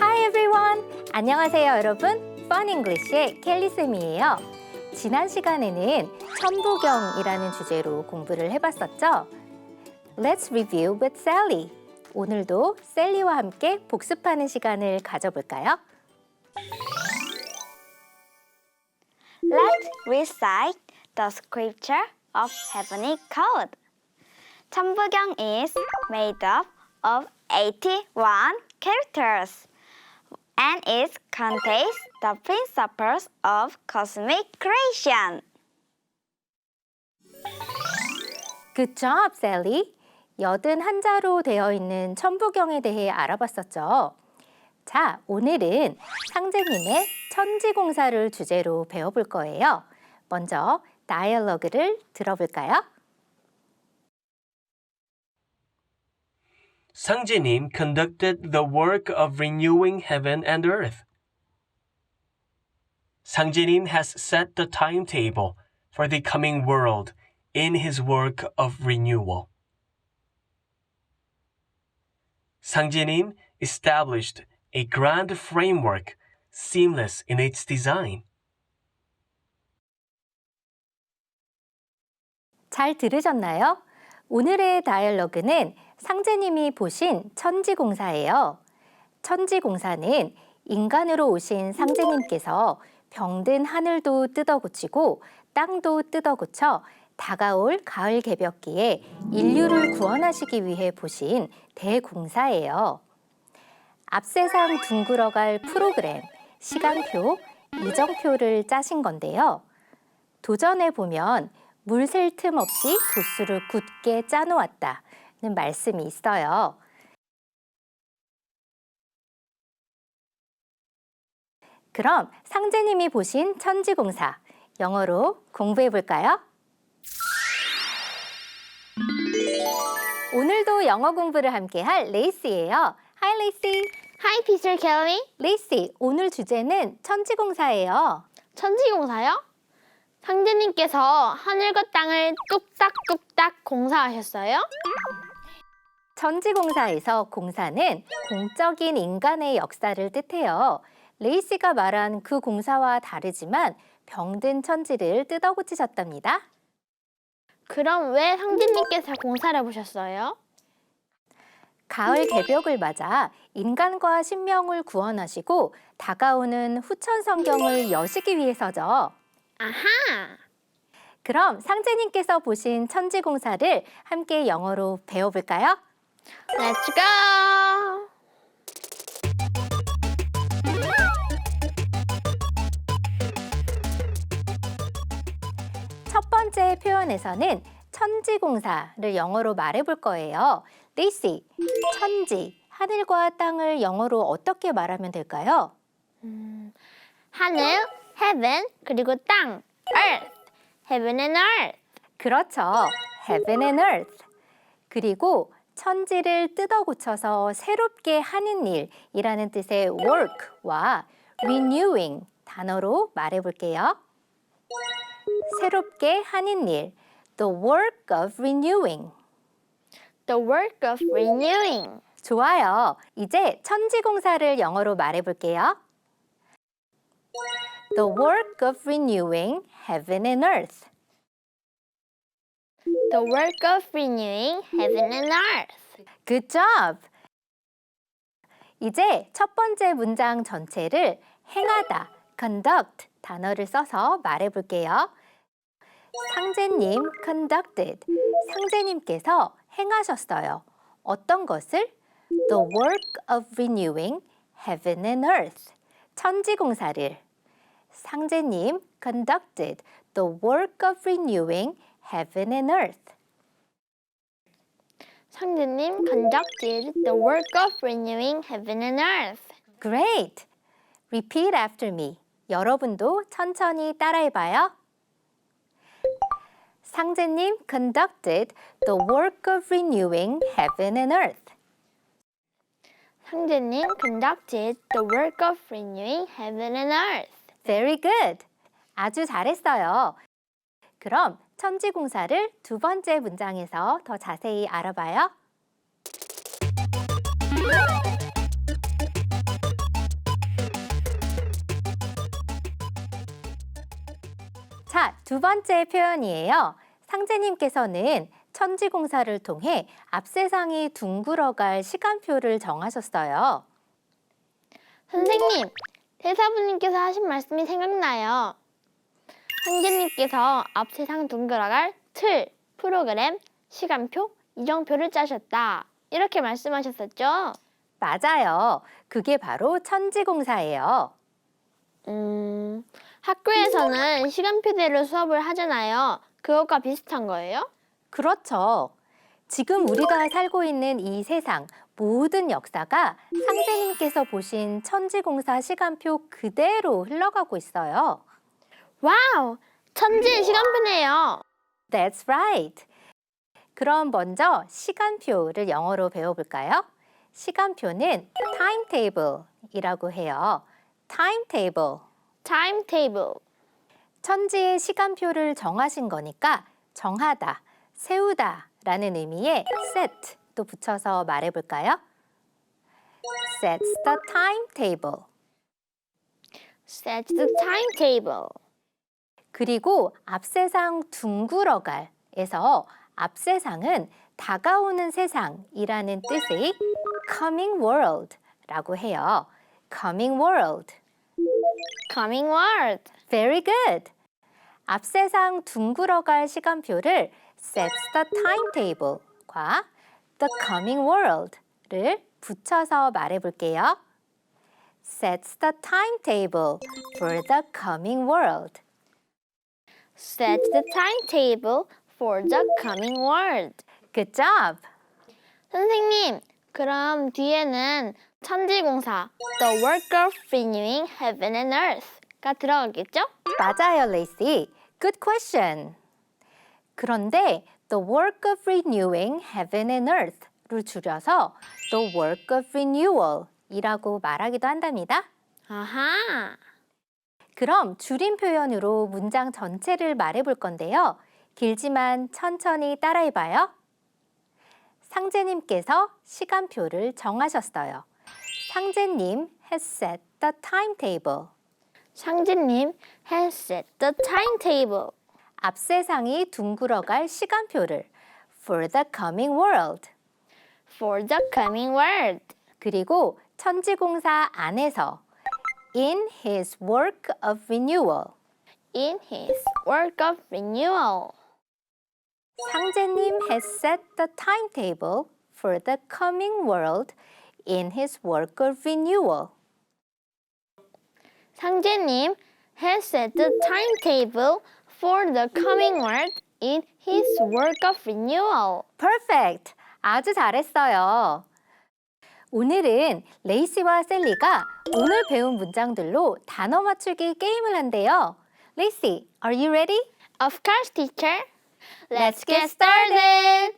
Hi everyone! 안녕하세요 여러분. Fun English의 켈리쌤이에요. 지난 시간에는 천부경이라는 주제로 공부를 해봤었죠. Let's review with Sally. 오늘도 셀리와 함께 복습하는 시간을 가져볼까요? Let's recite the scripture of heavenly code. 천부경 is made up of 81 characters and it contains the principles of cosmic creation. Good job, Sally. 81자로 되어 있는 천부경에 대해 알아봤었죠. 자, 오늘은 상제님의 천지공사를 주제로 배워볼 거예요. 먼저 다이얼로그를 들어볼까요? 상제님 conducted the work of renewing heaven and earth. 상제님 has set the timetable for the coming world in his work of renewal. 상제님 established a grand framework seamless in its design. 잘 들으셨나요? 오늘의 다이얼로그는 상제님이 보신 천지공사예요. 천지공사는 인간으로 오신 상제님께서 병든 하늘도 뜯어고치고 땅도 뜯어고쳐 다가올 가을 개벽기에 인류를 구원하시기 위해 보신 대공사예요. 앞세상 둥글어갈 프로그램, 시간표, 이정표를 짜신 건데요. 도전해 보면 물 셀 틈 없이 도수를 굳게 짜놓았다는 말씀이 있어요. 그럼 상제님이 보신 천지공사, 영어로 공부해 볼까요? 오늘도 영어 공부를 함께할 레이시예요. Hi, 레이시. Hi, Peter Kelly. 레이시, 오늘 주제는 천지공사예요. 천지공사요? 상제님께서 하늘과 땅을 뚝딱뚝딱 공사하셨어요? 천지공사에서 공사는 공적인 인간의 역사를 뜻해요. 레이시가 말한 그 공사와 다르지만 병든 천지를 뜯어고치셨답니다. 그럼 왜 상제님께서 공사를 해보셨어요? 가을 개벽을 맞아 인간과 신명을 구원하시고 다가오는 후천 성경을 여시기 위해서죠. 아하! 그럼 상제님께서 보신 천지공사를 함께 영어로 배워볼까요? Let's go! 첫 번째 표현에서는 천지공사를 영어로 말해볼 거예요. 레이시, 천지, 하늘과 땅을 영어로 어떻게 말하면 될까요? 하늘, heaven, 그리고 땅, earth, heaven and earth. 그렇죠. heaven and earth. 그리고 천지를 뜯어 고쳐서 새롭게 하는 일이라는 뜻의 work와 renewing 단어로 말해볼게요. 새롭게 하는 일, the work of renewing. The work of renewing. 좋아요. 이제 천지공사를 영어로 말해볼게요. The work of renewing heaven and earth. The work of renewing heaven and earth. Good job! 이제 첫 번째 문장 전체를 행하다, conduct 단어를 써서 말해볼게요. 상제님 conducted. 상제님께서 행하셨어요. 어떤 것을? The work of renewing heaven and earth. 천지공사를. 상제님 conducted the work of renewing heaven and earth. 상제님 conducted the work of renewing heaven and earth. Great! Repeat after me. 여러분도 천천히 따라해봐요. 상제님 conducted the work of renewing heaven and earth. 상제님 conducted the work of renewing heaven and earth. Very good. 아주 잘했어요. 그럼 천지공사를 두 번째 문장에서 더 자세히 알아봐요. 자, 두 번째 표현이에요. 상제님께서는 천지공사를 통해 앞세상이 둥글어갈 시간표를 정하셨어요. 선생님, 대사부님께서 하신 말씀이 생각나요. 상제님께서 앞 세상 둥글어갈 틀, 프로그램, 시간표, 이정표를 짜셨다. 이렇게 말씀하셨었죠? 맞아요. 그게 바로 천지공사예요. 학교에서는 시간표대로 수업을 하잖아요. 그것과 비슷한 거예요? 그렇죠. 지금 우리가 살고 있는 이 세상 모든 역사가 상제님께서 보신 천지공사 시간표 그대로 흘러가고 있어요. 와우! 천지의 시간표네요. That's right. 그럼 먼저 시간표를 영어로 배워볼까요? 시간표는 timetable이라고 해요. timetable. timetable. 천지의 시간표를 정하신 거니까 정하다, 세우다 라는 의미의 set도 붙여서 말해볼까요? Sets the timetable. Set the timetable. 그리고 앞세상 둥글어갈에서 앞세상은 다가오는 세상이라는 뜻의 coming world라고 해요. coming world. Coming world. Very good. 앞세상 둥글어갈 시간표를 sets the timetable과 the coming world를 붙여서 말해볼게요. Sets the timetable for the coming world. Set the timetable for the coming world. Good job. 선생님, 그럼 뒤에는 천지공사, the work of renewing heaven and earth가 들어가겠죠? 맞아요, 레이시. Good question. 그런데 the work of renewing heaven and earth를 줄여서 the work of renewal이라고 말하기도 한답니다. 아하. 그럼 줄임 표현으로 문장 전체를 말해볼 건데요. 길지만 천천히 따라해봐요. 상제님께서 시간표를 정하셨어요. 상제님 has set the timetable. 상제님 has set the timetable 앞세상이 둥글어갈 시간표를 for the coming world. for the coming world. 그리고 천지공사 안에서 in his work of renewal. In his work of renewal. 상제님 has set the timetable for the coming world in his work of renewal. 상제님 has set the timetable for the coming world in his work of renewal. Perfect! 아주 잘했어요. 오늘은 레이시와 셀리가 오늘 배운 문장들로 단어 맞추기 게임을 한대요. 레이시, are you ready? Of course, teacher. Let's get started.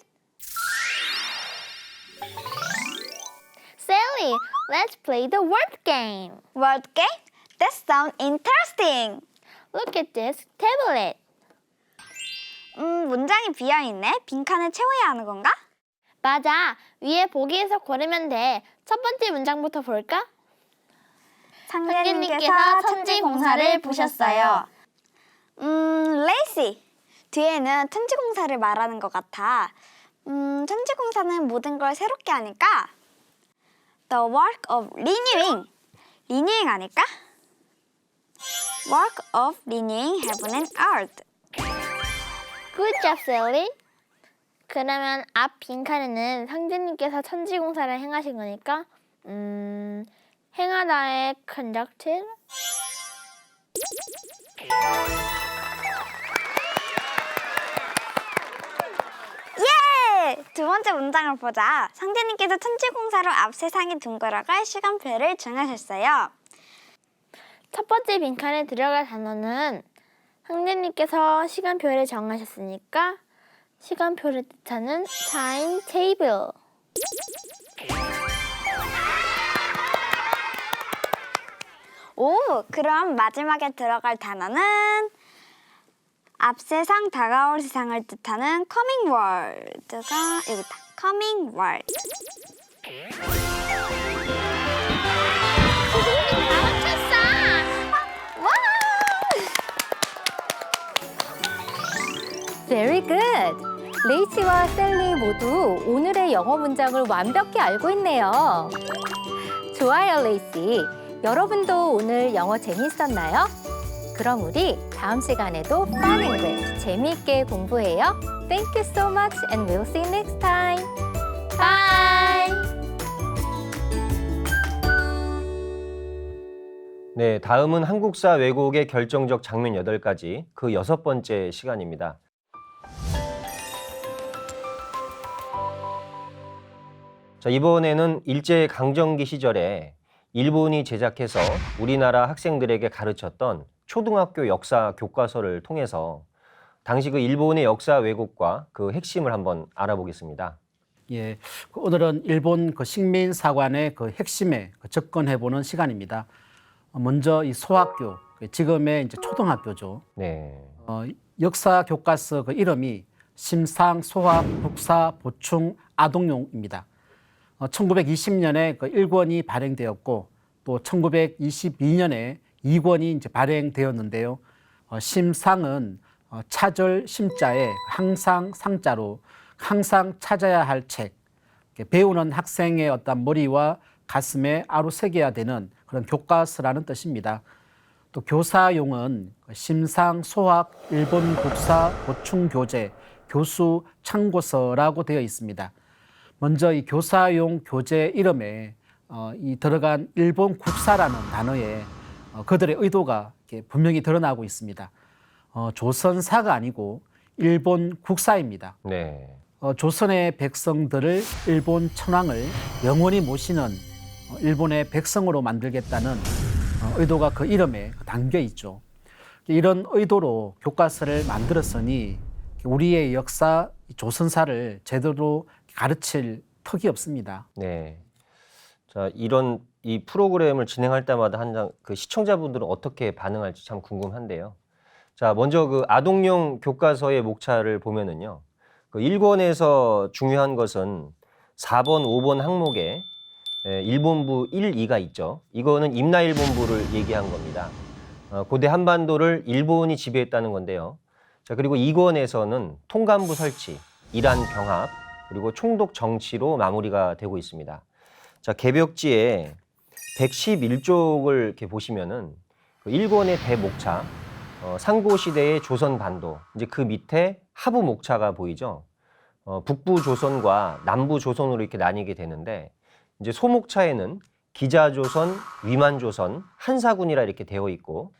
Sally, let's play the word game. Word game? That sounds interesting. Look at this tablet. 문장이 비어있네. 빈칸을 채워야 하는 건가? 맞아. 위에 보기에서 고르면 돼. 첫 번째 문장부터 볼까? 상대님께서 천지공사를 보셨어요. 레이시. 뒤에는 천지공사를 말하는 것 같아. 천지공사는 모든 걸 새롭게 하니까 The work of renewing. renewing 아닐까? Work of renewing heaven and earth. Good job, Sally. 그러면 앞 빈칸에는 상제님께서 천지공사를 행하신 거니까 행하다의 conducted. 예! 두 번째 문장을 보자. 상제님께서 천지공사로 앞 세상에 둥걸어갈 시간표를 정하셨어요. 첫 번째 빈칸에 들어갈 단어는 상제님께서 시간표를 정하셨으니까 시간표를 뜻하는 timetable. 오, 그럼 마지막에 들어갈 단어는 앞 세상, 다가올 세상을 뜻하는 coming world가 여기 있다. coming world. Very good. 레이치와 셀리 모두 오늘의 영어 문장을 완벽히 알고 있네요. 좋아요, 레이치. 여러분도 오늘 영어 재미있었나요? 그럼 우리 다음 시간에도 Fun English 재미있게 공부해요. Thank you so much and we'll see you next time. Bye! 네, 다음은 한국사 왜곡의 결정적 장면 8가지, 그 6번째 시간입니다. 자, 이번에는 일제강점기 시절에 일본이 제작해서 우리나라 학생들에게 가르쳤던 초등학교 역사 교과서를 통해서 당시 그 일본의 역사 왜곡과 그 핵심을 한번 알아보겠습니다. 예, 오늘은 일본 그 식민사관의 그 핵심에 접근해보는 시간입니다. 먼저 이 소학교, 지금의 이제 초등학교죠. 네. 역사 교과서 그 이름이 심상 소학 북사 보충 아동용입니다. 1920년에 그 1권이 발행되었고 또 1922년에 2권이 이제 발행되었는데요. 심상은 차절 심자에 항상 상자로 항상 찾아야 할 책, 배우는 학생의 어떤 머리와 가슴에 아로새겨야 되는 그런 교과서라는 뜻입니다. 또 교사용은 심상 소학 일본 국사 보충 교재 교수 참고서라고 되어 있습니다. 먼저 이 교사용 교재 이름에 이 들어간 일본 국사라는 단어에 그들의 의도가 분명히 드러나고 있습니다. 조선사가 아니고 일본 국사입니다. 네. 조선의 백성들을 일본 천황을 영원히 모시는 일본의 백성으로 만들겠다는 의도가 그 이름에 담겨 있죠. 이런 의도로 교과서를 만들었으니 우리의 역사 조선사를 제대로 가르칠 턱이 없습니다. 네. 자, 이 프로그램을 진행할 때마다 항상 그 시청자분들은 어떻게 반응할지 참 궁금한데요. 자, 먼저 그 아동용 교과서의 목차를 보면은요. 그 1권에서 중요한 것은 4번, 5번 항목에 일본부 1, 2가 있죠. 이거는 임나일본부를 얘기한 겁니다. 고대 한반도를 일본이 지배했다는 건데요. 자, 그리고 2권에서는 통감부 설치, 이란 병합, 그리고 총독 정치로 마무리가 되고 있습니다. 자, 개벽지에 111쪽을 이렇게 보시면은 그 1권의 대목차, 상고시대의 조선반도, 이제 그 밑에 하부 목차가 보이죠. 북부 조선과 남부 조선으로 이렇게 나뉘게 되는데, 이제 소목차에는 기자조선, 위만조선, 한사군이라 이렇게 되어 있고,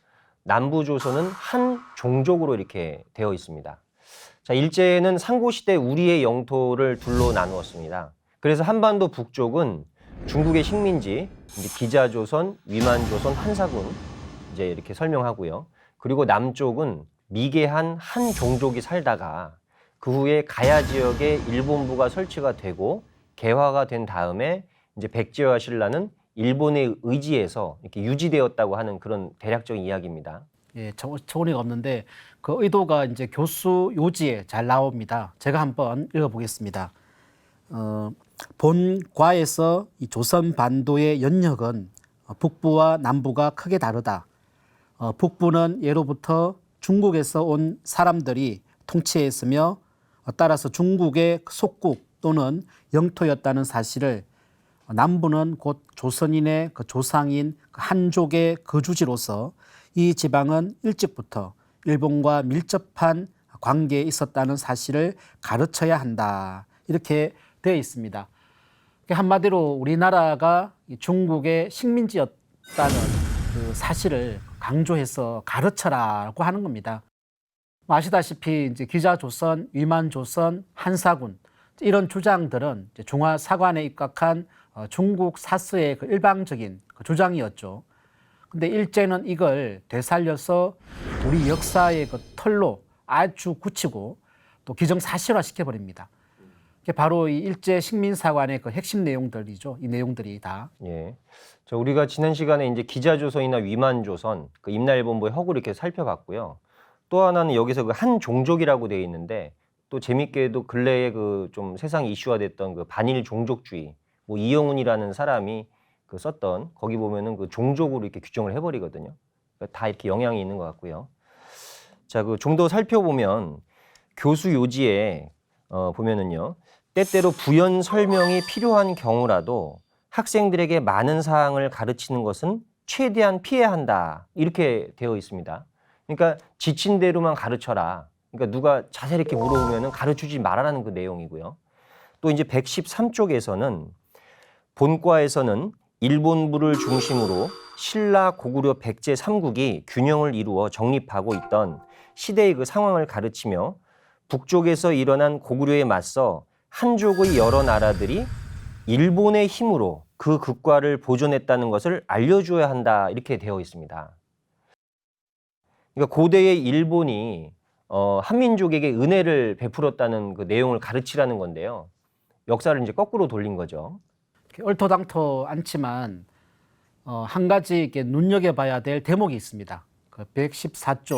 남부 조선은 한 종족으로 이렇게 되어 있습니다. 자, 일제는 상고시대 우리의 영토를 둘로 나누었습니다. 그래서 한반도 북쪽은 중국의 식민지, 이제 기자조선, 위만조선, 한사군 이제 이렇게 설명하고요. 그리고 남쪽은 미개한 한 종족이 살다가 그 후에 가야 지역에 일본부가 설치가 되고 개화가 된 다음에 이제 백제와 신라는 일본의 의지에서 이렇게 유지되었다고 하는 그런 대략적인 이야기입니다. 예, 처분이가 없는데 그 의도가 이제 교수 요지에 잘 나옵니다. 제가 한번 읽어보겠습니다. 본과에서 이 조선 반도의 연역은 북부와 남부가 크게 다르다. 북부는 예로부터 중국에서 온 사람들이 통치했으며 따라서 중국의 속국 또는 영토였다는 사실을, 남부는 곧 조선인의 그 조상인 한족의 거주지로서 이 지방은 일찍부터 일본과 밀접한 관계에 있었다는 사실을 가르쳐야 한다. 이렇게 되어 있습니다. 한마디로 우리나라가 중국의 식민지였다는 그 사실을 강조해서 가르쳐라고 하는 겁니다. 아시다시피 이제 기자조선, 위만조선, 한사군 이런 주장들은 이제 중화사관에 입각한 중국 사스의 그 일방적인 그 주장이었죠. 근데 일제는 이걸 되살려서 우리 역사의 그 털로 아주 굳히고 또 기정사실화 시켜버립니다. 이게 바로 이 일제 식민사관의 그 핵심 내용들이죠. 이 내용들이 다. 예. 우리가 지난 시간에 이제 기자조선이나 위만조선, 그 임나일본부의 허구를 이렇게 살펴봤고요. 또 하나는 여기서 그 한 종족이라고 되어 있는데, 또 재밌게도 근래에 그 좀 세상 이슈화 됐던 그 반일 종족주의, 뭐 이영훈이라는 사람이 그 썼던, 거기 보면은 그 종족으로 이렇게 규정을 해버리거든요. 그러니까 다 이렇게 영향이 있는 것 같고요. 자, 그 좀 더 살펴보면 교수 요지에 보면은요, 때때로 부연 설명이 필요한 경우라도 학생들에게 많은 사항을 가르치는 것은 최대한 피해야 한다. 이렇게 되어 있습니다. 그러니까 지친 대로만 가르쳐라. 그러니까 누가 자세히 이렇게 물어보면 가르치지 말아라는 그 내용이고요. 또 이제 113쪽에서는 본과에서는 일본부를 중심으로 신라 고구려 백제 3국이 균형을 이루어 정립하고 있던 시대의 그 상황을 가르치며 북쪽에서 일어난 고구려에 맞서 한족의 여러 나라들이 일본의 힘으로 그 국가를 보존했다는 것을 알려줘야 한다. 이렇게 되어 있습니다. 그러니까 고대의 일본이 한민족에게 은혜를 베풀었다는 그 내용을 가르치라는 건데요. 역사를 이제 거꾸로 돌린 거죠. 얼토당토 않지만 한 가지 이렇게 눈여겨봐야 될 대목이 있습니다. 그 114쪽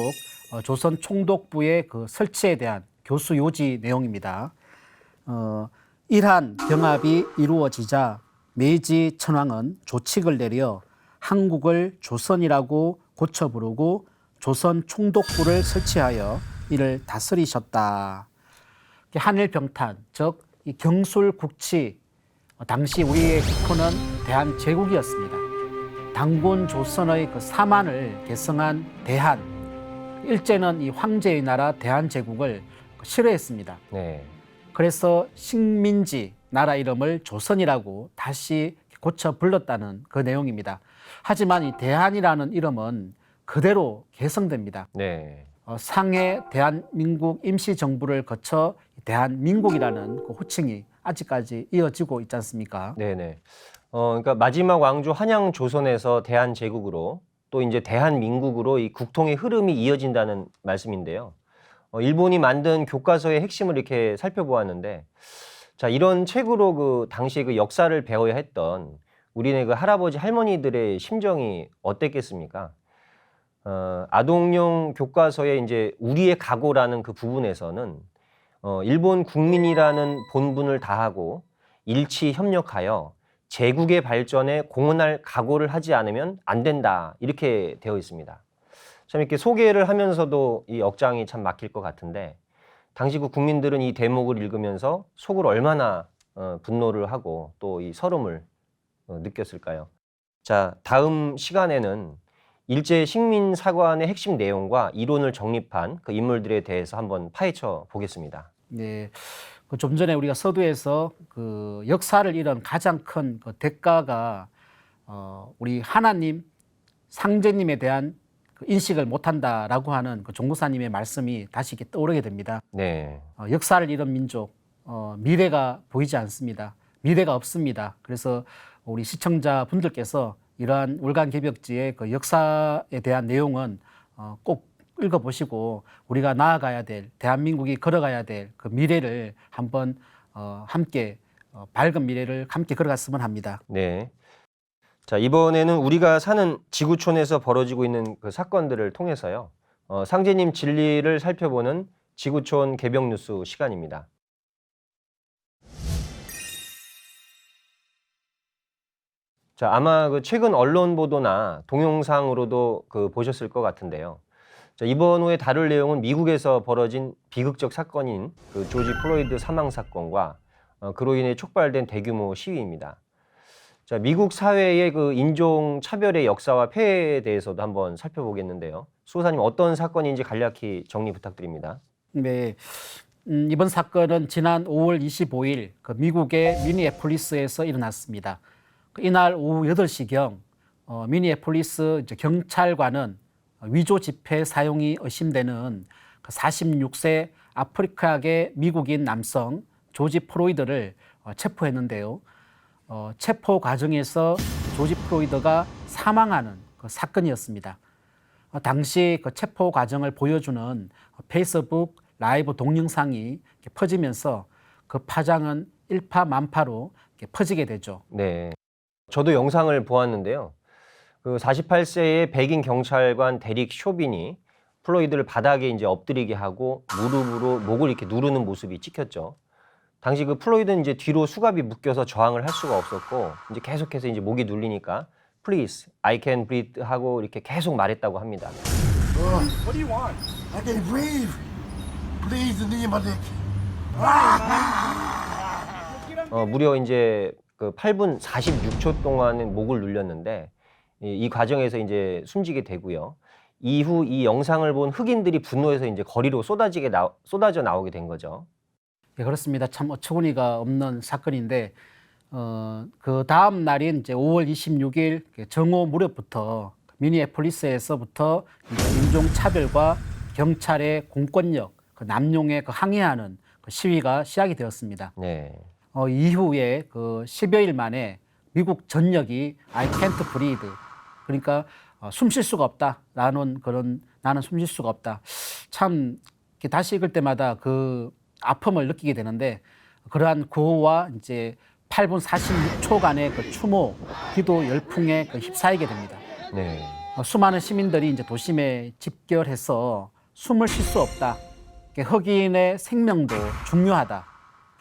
조선 총독부의 그 설치에 대한 교수 요지 내용입니다. 일한 병합이 이루어지자 메이지 천황은 조칙을 내려 한국을 조선이라고 고쳐 부르고 조선 총독부를 설치하여 이를 다스리셨다. 한일 병탄, 즉 이 경술국치, 당시 우리의 국호는 대한제국이었습니다. 당군 조선의 그 사만을 계승한 대한, 일제는 이 황제의 나라 대한제국을 싫어했습니다. 네. 그래서 식민지 나라 이름을 조선이라고 다시 고쳐 불렀다는 그 내용입니다. 하지만 이 대한이라는 이름은 그대로 개성됩니다. 네. 상해 대한민국 임시정부를 거쳐 대한민국이라는 그 호칭이 아직까지 이어지고 있지 않습니까? 네네. 그러니까 마지막 왕조 한양 조선에서 대한제국으로 또 이제 대한민국으로 이 국통의 흐름이 이어진다는 말씀인데요. 일본이 만든 교과서의 핵심을 이렇게 살펴보았는데, 자, 이런 책으로 그 당시에 그 역사를 배워야 했던 우리네 그 할아버지 할머니들의 심정이 어땠겠습니까? 아동용 교과서에 이제 우리의 각오라는 그 부분에서는 일본 국민이라는 본분을 다하고 일치 협력하여 제국의 발전에 공헌할 각오를 하지 않으면 안 된다. 이렇게 되어 있습니다. 참 이렇게 소개를 하면서도 이 억장이 참 막힐 것 같은데, 당시 그 국민들은 이 대목을 읽으면서 속으로 얼마나 분노를 하고 또 이 서름을 느꼈을까요? 자, 다음 시간에는 일제 식민사관의 핵심 내용과 이론을 정립한 그 인물들에 대해서 한번 파헤쳐 보겠습니다. 네, 좀 전에 우리가 서두에서 그 역사를 잃은 가장 큰 그 대가가 우리 하나님, 상제님에 대한 그 인식을 못한다라고 하는 그 종무사님의 말씀이 다시 이렇게 떠오르게 됩니다. 네. 역사를 잃은 민족, 미래가 보이지 않습니다. 미래가 없습니다. 그래서 우리 시청자분들께서 이러한 울간개벽지의 그 역사에 대한 내용은 꼭 읽어보시고 우리가 나아가야 될, 대한민국이 걸어가야 될 그 미래를 한번 함께 밝은 미래를 함께 걸어갔으면 합니다. 네. 자, 이번에는 우리가 사는 지구촌에서 벌어지고 있는 그 사건들을 통해서요, 상제님 진리를 살펴보는 지구촌 개벽 뉴스 시간입니다. 자, 아마 그 최근 언론 보도나 동영상으로도 보셨을 것 같은데요. 자, 이번 후에 다룰 내용은 미국에서 벌어진 비극적 사건인 그 조지 플로이드 사망 사건과 그로 인해 촉발된 대규모 시위입니다. 자, 미국 사회의 그 인종 차별의 역사와 폐해에 대해서도 한번 살펴보겠는데요. 수호사님 어떤 사건인지 간략히 정리 부탁드립니다. 네, 이번 사건은 지난 5월 25일 그 미국의 미니애폴리스에서 일어났습니다. 이날 오후 8시경 미니애폴리스 이제 경찰관은 위조 지폐 사용이 의심되는 46세 아프리카계 미국인 남성 조지 플로이드를 체포했는데요. 체포 과정에서 조지 플로이드가 사망하는 그 사건이었습니다. 당시 그 체포 과정을 보여주는 페이스북 라이브 동영상이 퍼지면서 그 파장은 일파만파로 퍼지게 되죠. 네, 저도 영상을 보았는데요. 그 48세의 백인 경찰관 데릭 쇼빈이 플로이드를 바닥에 이제 엎드리게 하고 무릎으로 목을 이렇게 누르는 모습이 찍혔죠. 당시 그 플로이드는 이제 뒤로 수갑이 묶여서 저항을 할 수가 없었고 이제 계속해서 이제 목이 눌리니까 Please, I can breathe 하고 이렇게 계속 말했다고 합니다. What do you want? I can breathe. Please, the name of it. 무려 이제 그 8분 46초 동안은 목을 눌렸는데 이 과정에서 이제 숨지게 되고요. 이후 이 영상을 본 흑인들이 분노해서 이제 거리로 쏟아져 나오게 된 거죠. 네, 그렇습니다. 참 어처구니가 없는 사건인데 그 다음 날인 이제 5월 26일 정오 무렵부터 미니애폴리스에서부터 인종 차별과 경찰의 공권력, 그 남용에 항의하는 그 시위가 시작이 되었습니다. 네. 이후에 그 10여일 만에 미국 전역이 I can't breathe, 그러니까 숨 쉴 수가 없다라는 그런 나는 숨 쉴 수가 없다. 참 다시 읽을 때마다 그 아픔을 느끼게 되는데 그러한 구호와 이제 8분 46초간의 그 추모, 기도 열풍에 휩싸이게 됩니다. 네. 수많은 시민들이 이제 도심에 집결해서 숨을 쉴 수 없다. 흑인의 생명도 중요하다.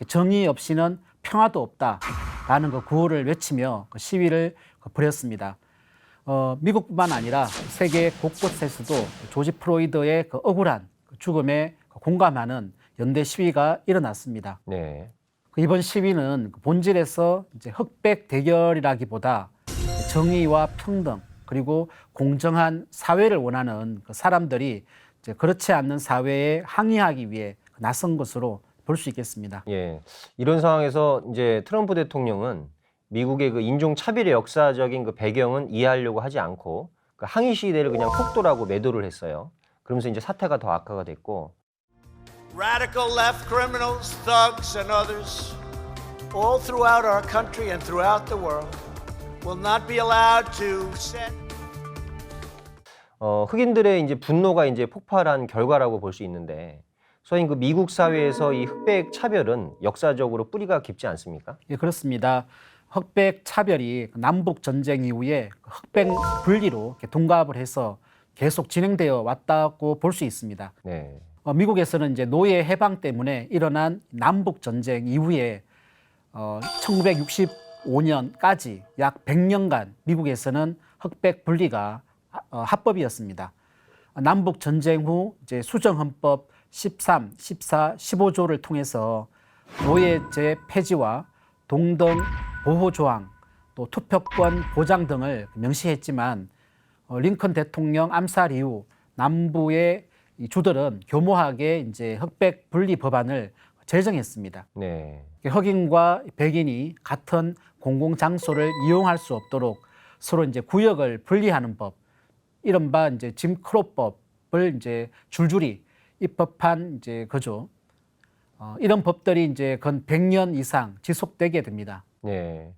정의 없이는 평화도 없다라는 그 구호를 외치며 그 시위를 벌였습니다. 미국뿐만 아니라 세계 곳곳에서도 조지 플로이드의 그 억울한 죽음에 공감하는 연대 시위가 일어났습니다. 네. 이번 시위는 본질에서 이제 흑백 대결이라기보다 정의와 평등 그리고 공정한 사회를 원하는 그 사람들이 이제 그렇지 않는 사회에 항의하기 위해 나선 것으로 볼 수 있겠습니다. 예. 이런 상황에서 이제 트럼프 대통령은 미국의 그 인종 차별의 역사적인 그 배경은 이해하려고 하지 않고 그 항의 시위대를 그냥 폭도라고 매도를 했어요. 그러면서 이제 사태가 더 악화가 됐고. Radical left criminals, thugs, and others, all throughout our country and throughout the world, will not be allowed to set. 흑인들의 이제 분노가 이제 폭발한 결과라고 볼 수 있는데, 소위 그 미국 사회에서 이 흑백 차별은 역사적으로 뿌리가 깊지 않습니까? 예, 그렇습니다. 흑백 차별이 남북 전쟁 이후에 흑백 분리로 동갑을 해서 계속 진행되어 왔다고 볼 수 있습니다. 네. 미국에서는 이제 노예 해방 때문에 일어난 남북 전쟁 이후에 1965년까지 약 100년간 미국에서는 흑백 분리가 합법이었습니다. 남북 전쟁 후 이제 수정헌법 13, 14, 15조를 통해서 노예제 폐지와 동등 보호 조항, 또 투표권 보장 등을 명시했지만 링컨 대통령 암살 이후 남부의 이 주들은 교모하게 이제 흑백 분리 법안을 제정했습니다. 네. 흑인과 백인이 같은 공공 장소를 이용할 수 없도록 서로 이제 구역을 분리하는 법, 이른바 이제 짐 크로법을 이제 줄줄이 입법한 이제 거죠. 이런 법들이 이제 건 100년 이상 지속되게 됩니다. 네.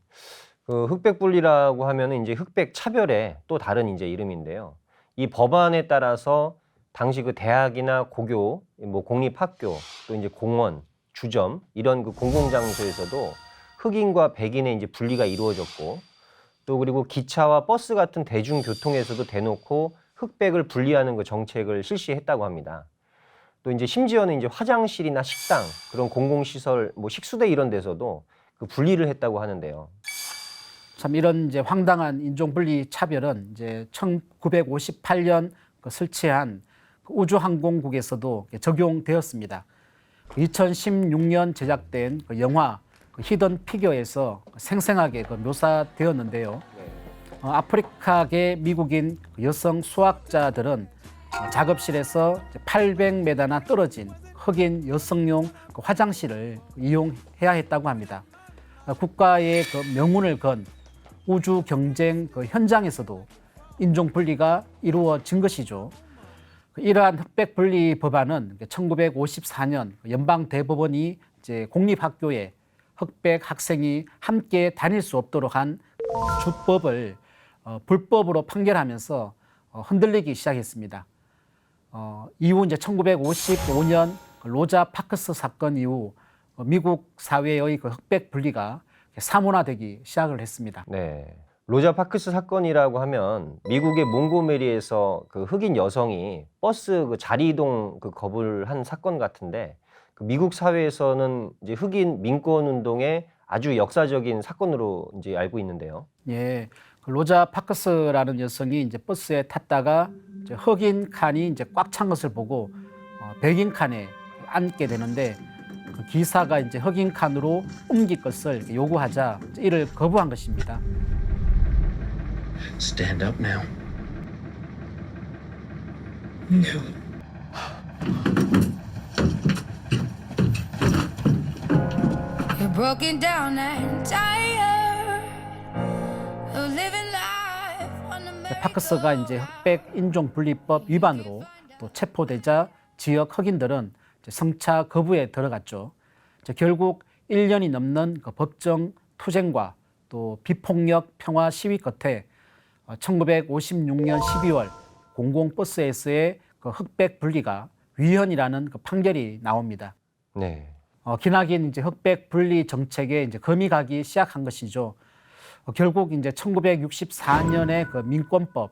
그 흑백 분리라고 하면은 이제 흑백 차별의 또 다른 이제 이름인데요. 이 법안에 따라서 당시 그 대학이나 고교, 뭐 공립학교, 또 이제 공원, 주점 이런 그 공공장소에서도 흑인과 백인의 이제 분리가 이루어졌고, 또 그리고 기차와 버스 같은 대중교통에서도 대놓고 흑백을 분리하는 그 정책을 실시했다고 합니다. 또 이제 심지어는 이제 화장실이나 식당, 그런 공공시설, 뭐 식수대 이런 데서도 그 분리를 했다고 하는데요. 참 이런 이제 황당한 인종분리 차별은 이제 1958년 설치한 우주항공국에서도 적용되었습니다. 2016년 제작된 영화 히든 피겨에서 생생하게 묘사되었는데요. 아프리카계 미국인 여성 수학자들은 작업실에서 800m나 떨어진 흑인 여성용 화장실을 이용해야 했다고 합니다. 국가의 명운을 건 우주 경쟁 현장에서도 인종 분리가 이루어진 것이죠. 이러한 흑백 분리 법안은 1954년 연방 대법원이 이제 공립학교에 흑백 학생이 함께 다닐 수 없도록 한 주법을 불법으로 판결하면서 흔들리기 시작했습니다. 이후 이제 1955년 로자 파크스 사건 이후 미국 사회의 흑백 분리가 사문화되기 시작을 했습니다. 네. 로자 파크스 사건이라고 하면 미국의 몽고메리에서 흑인 여성이 버스 자리 이동 거부를 한 사건 같은데 미국 사회에서는 이제 흑인 민권 운동의 아주 역사적인 사건으로 이제 알고 있는데요. 예. 로자 파크스라는 여성이 이제 버스에 탔다가 이제 흑인 칸이 이제 꽉 찬 것을 보고 백인 칸에 앉게 되는데 그 기사가 이제 흑인 칸으로 옮길 것을 요구하자 이를 거부한 것입니다. Stand up now. No. You're broken down and tired of living life on the 파크스가 이제 흑백 인종 분리법 위반으로 또 체포되자 지역 흑인들은 이제 성차 거부에 들어갔죠. 결국 1년이 넘는 법정 투쟁과 또 비폭력 평화 시위 끝에 1956년 12월 공공버스에서의 흑백 분리가 위헌이라는 판결이 나옵니다. 네. 기나긴 이제 흑백 분리 정책에 이제 금이 가기 시작한 것이죠. 결국 이제 1964년의 민권법,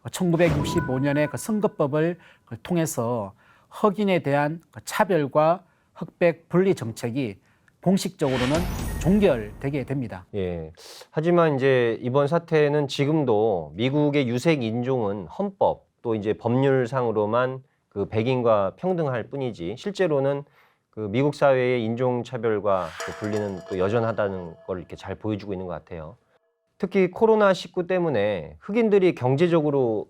1965년의 선거법을 통해서 흑인에 대한 차별과 흑백 분리 정책이 공식적으로는 종결되게 됩니다. 예. 하지만 이제 이번 사태는 지금도 미국의 유색 인종은 헌법 또 이제 법률상으로만 백인과 평등할 뿐이지 실제로는 미국 사회의 인종 차별과 분리는 또 여전하다는 걸 이렇게 잘 보여주고 있는 것 같아요. 특히 코로나19 때문에 흑인들이 경제적으로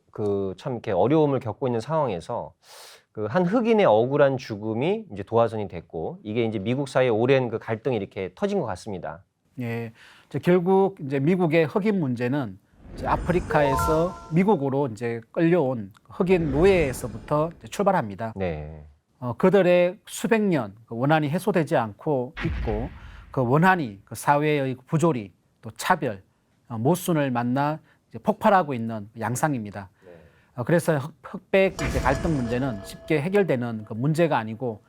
참 이렇게 어려움을 겪고 있는 상황에서 한 흑인의 억울한 죽음이 이제 도화선이 됐고 이게 이제 미국 사회의 오랜 갈등이 이렇게 터진 것 같습니다. 예, 결국 이제 미국의 흑인 문제는 이제 아프리카에서 미국으로 이제 끌려온 흑인 노예에서부터 이제 출발합니다. 네. 그들의 수백 년 원한이 해소되지 않고 있고 그 원한이 사회의 부조리 또 차별 모순을 만나 이제 폭발하고 있는 양상입니다. 그래서 흑백 이제 갈등 문제는 쉽게 해결되는 문제가 아니고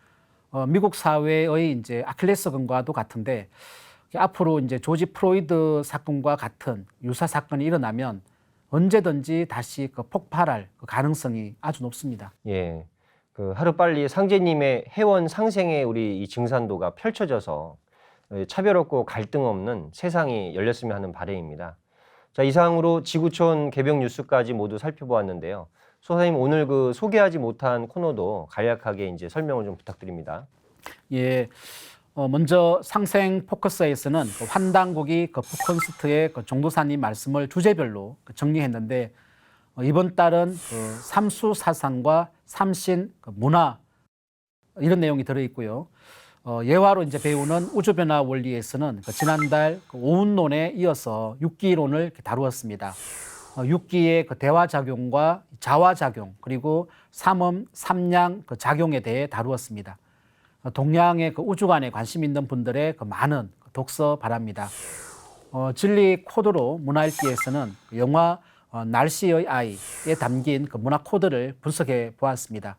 미국 사회의 이제 아킬레스건과도 같은데 앞으로 이제 조지 프로이드 사건과 같은 유사 사건이 일어나면 언제든지 다시 폭발할 가능성이 아주 높습니다. 예. 하루빨리 상제님의 회원 상생의 우리 이 증산도가 펼쳐져서 차별 없고 갈등 없는 세상이 열렸으면 하는 바람입니다. 자, 이상으로 지구촌 개병 뉴스까지 모두 살펴보았는데요. 소사님 오늘 소개하지 못한 코너도 간략하게 이제 설명을 좀 부탁드립니다. 예. 먼저 상생 포커스에서는 환단국이 푸콘스트의 종도사님 말씀을 주제별로 정리했는데 이번 달은 삼수 사상과 삼신 문화 이런 내용이 들어있고요. 예화로 이제 배우는 우주변화 원리에서는 지난달 오운론에 이어서 육기론을 다루었습니다. 육기의 대화작용과 자화작용 그리고 삼음, 삼량 작용에 대해 다루었습니다. 동양의 우주관에 관심 있는 분들의 많은 독서 바랍니다. 진리 코드로 문화읽기에서는 영화 날씨의 아이에 담긴 문화 코드를 분석해 보았습니다.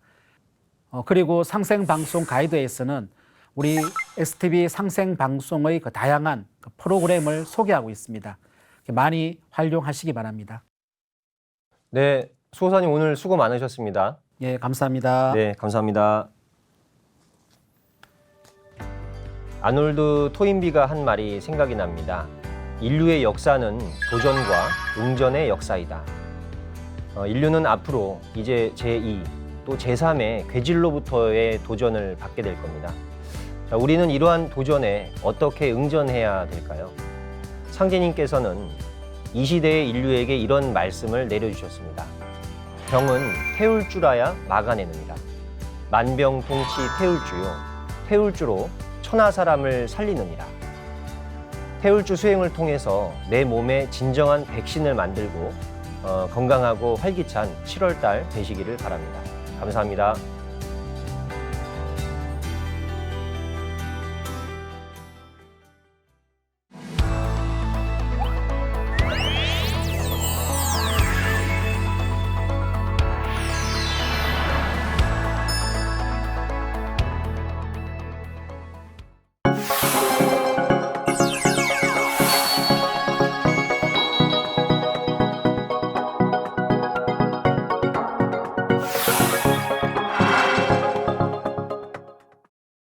그리고 상생방송 가이드에서는 우리 STV 상생방송의 다양한 프로그램을 소개하고 있습니다. 많이 활용하시기 바랍니다. 네, 수호사님 오늘 수고 많으셨습니다. 예, 감사합니다. 네, 감사합니다. 아놀드 토인비가 한 말이 생각이 납니다. 인류의 역사는 도전과 응전의 역사이다. 인류는 앞으로 이제 제2 또 제3의 괴질로부터의 도전을 받게 될 겁니다. 자, 우리는 이러한 도전에 어떻게 응전해야 될까요? 상제님께서는 이 시대의 인류에게 이런 말씀을 내려주셨습니다. 병은 태울 줄 알아야 막아내느니라. 만병통치 태울주요. 태울주로 천하 사람을 살리느니라. 태울주 수행을 통해서 내 몸에 진정한 백신을 만들고 건강하고 활기찬 7월달 되시기를 바랍니다. 감사합니다.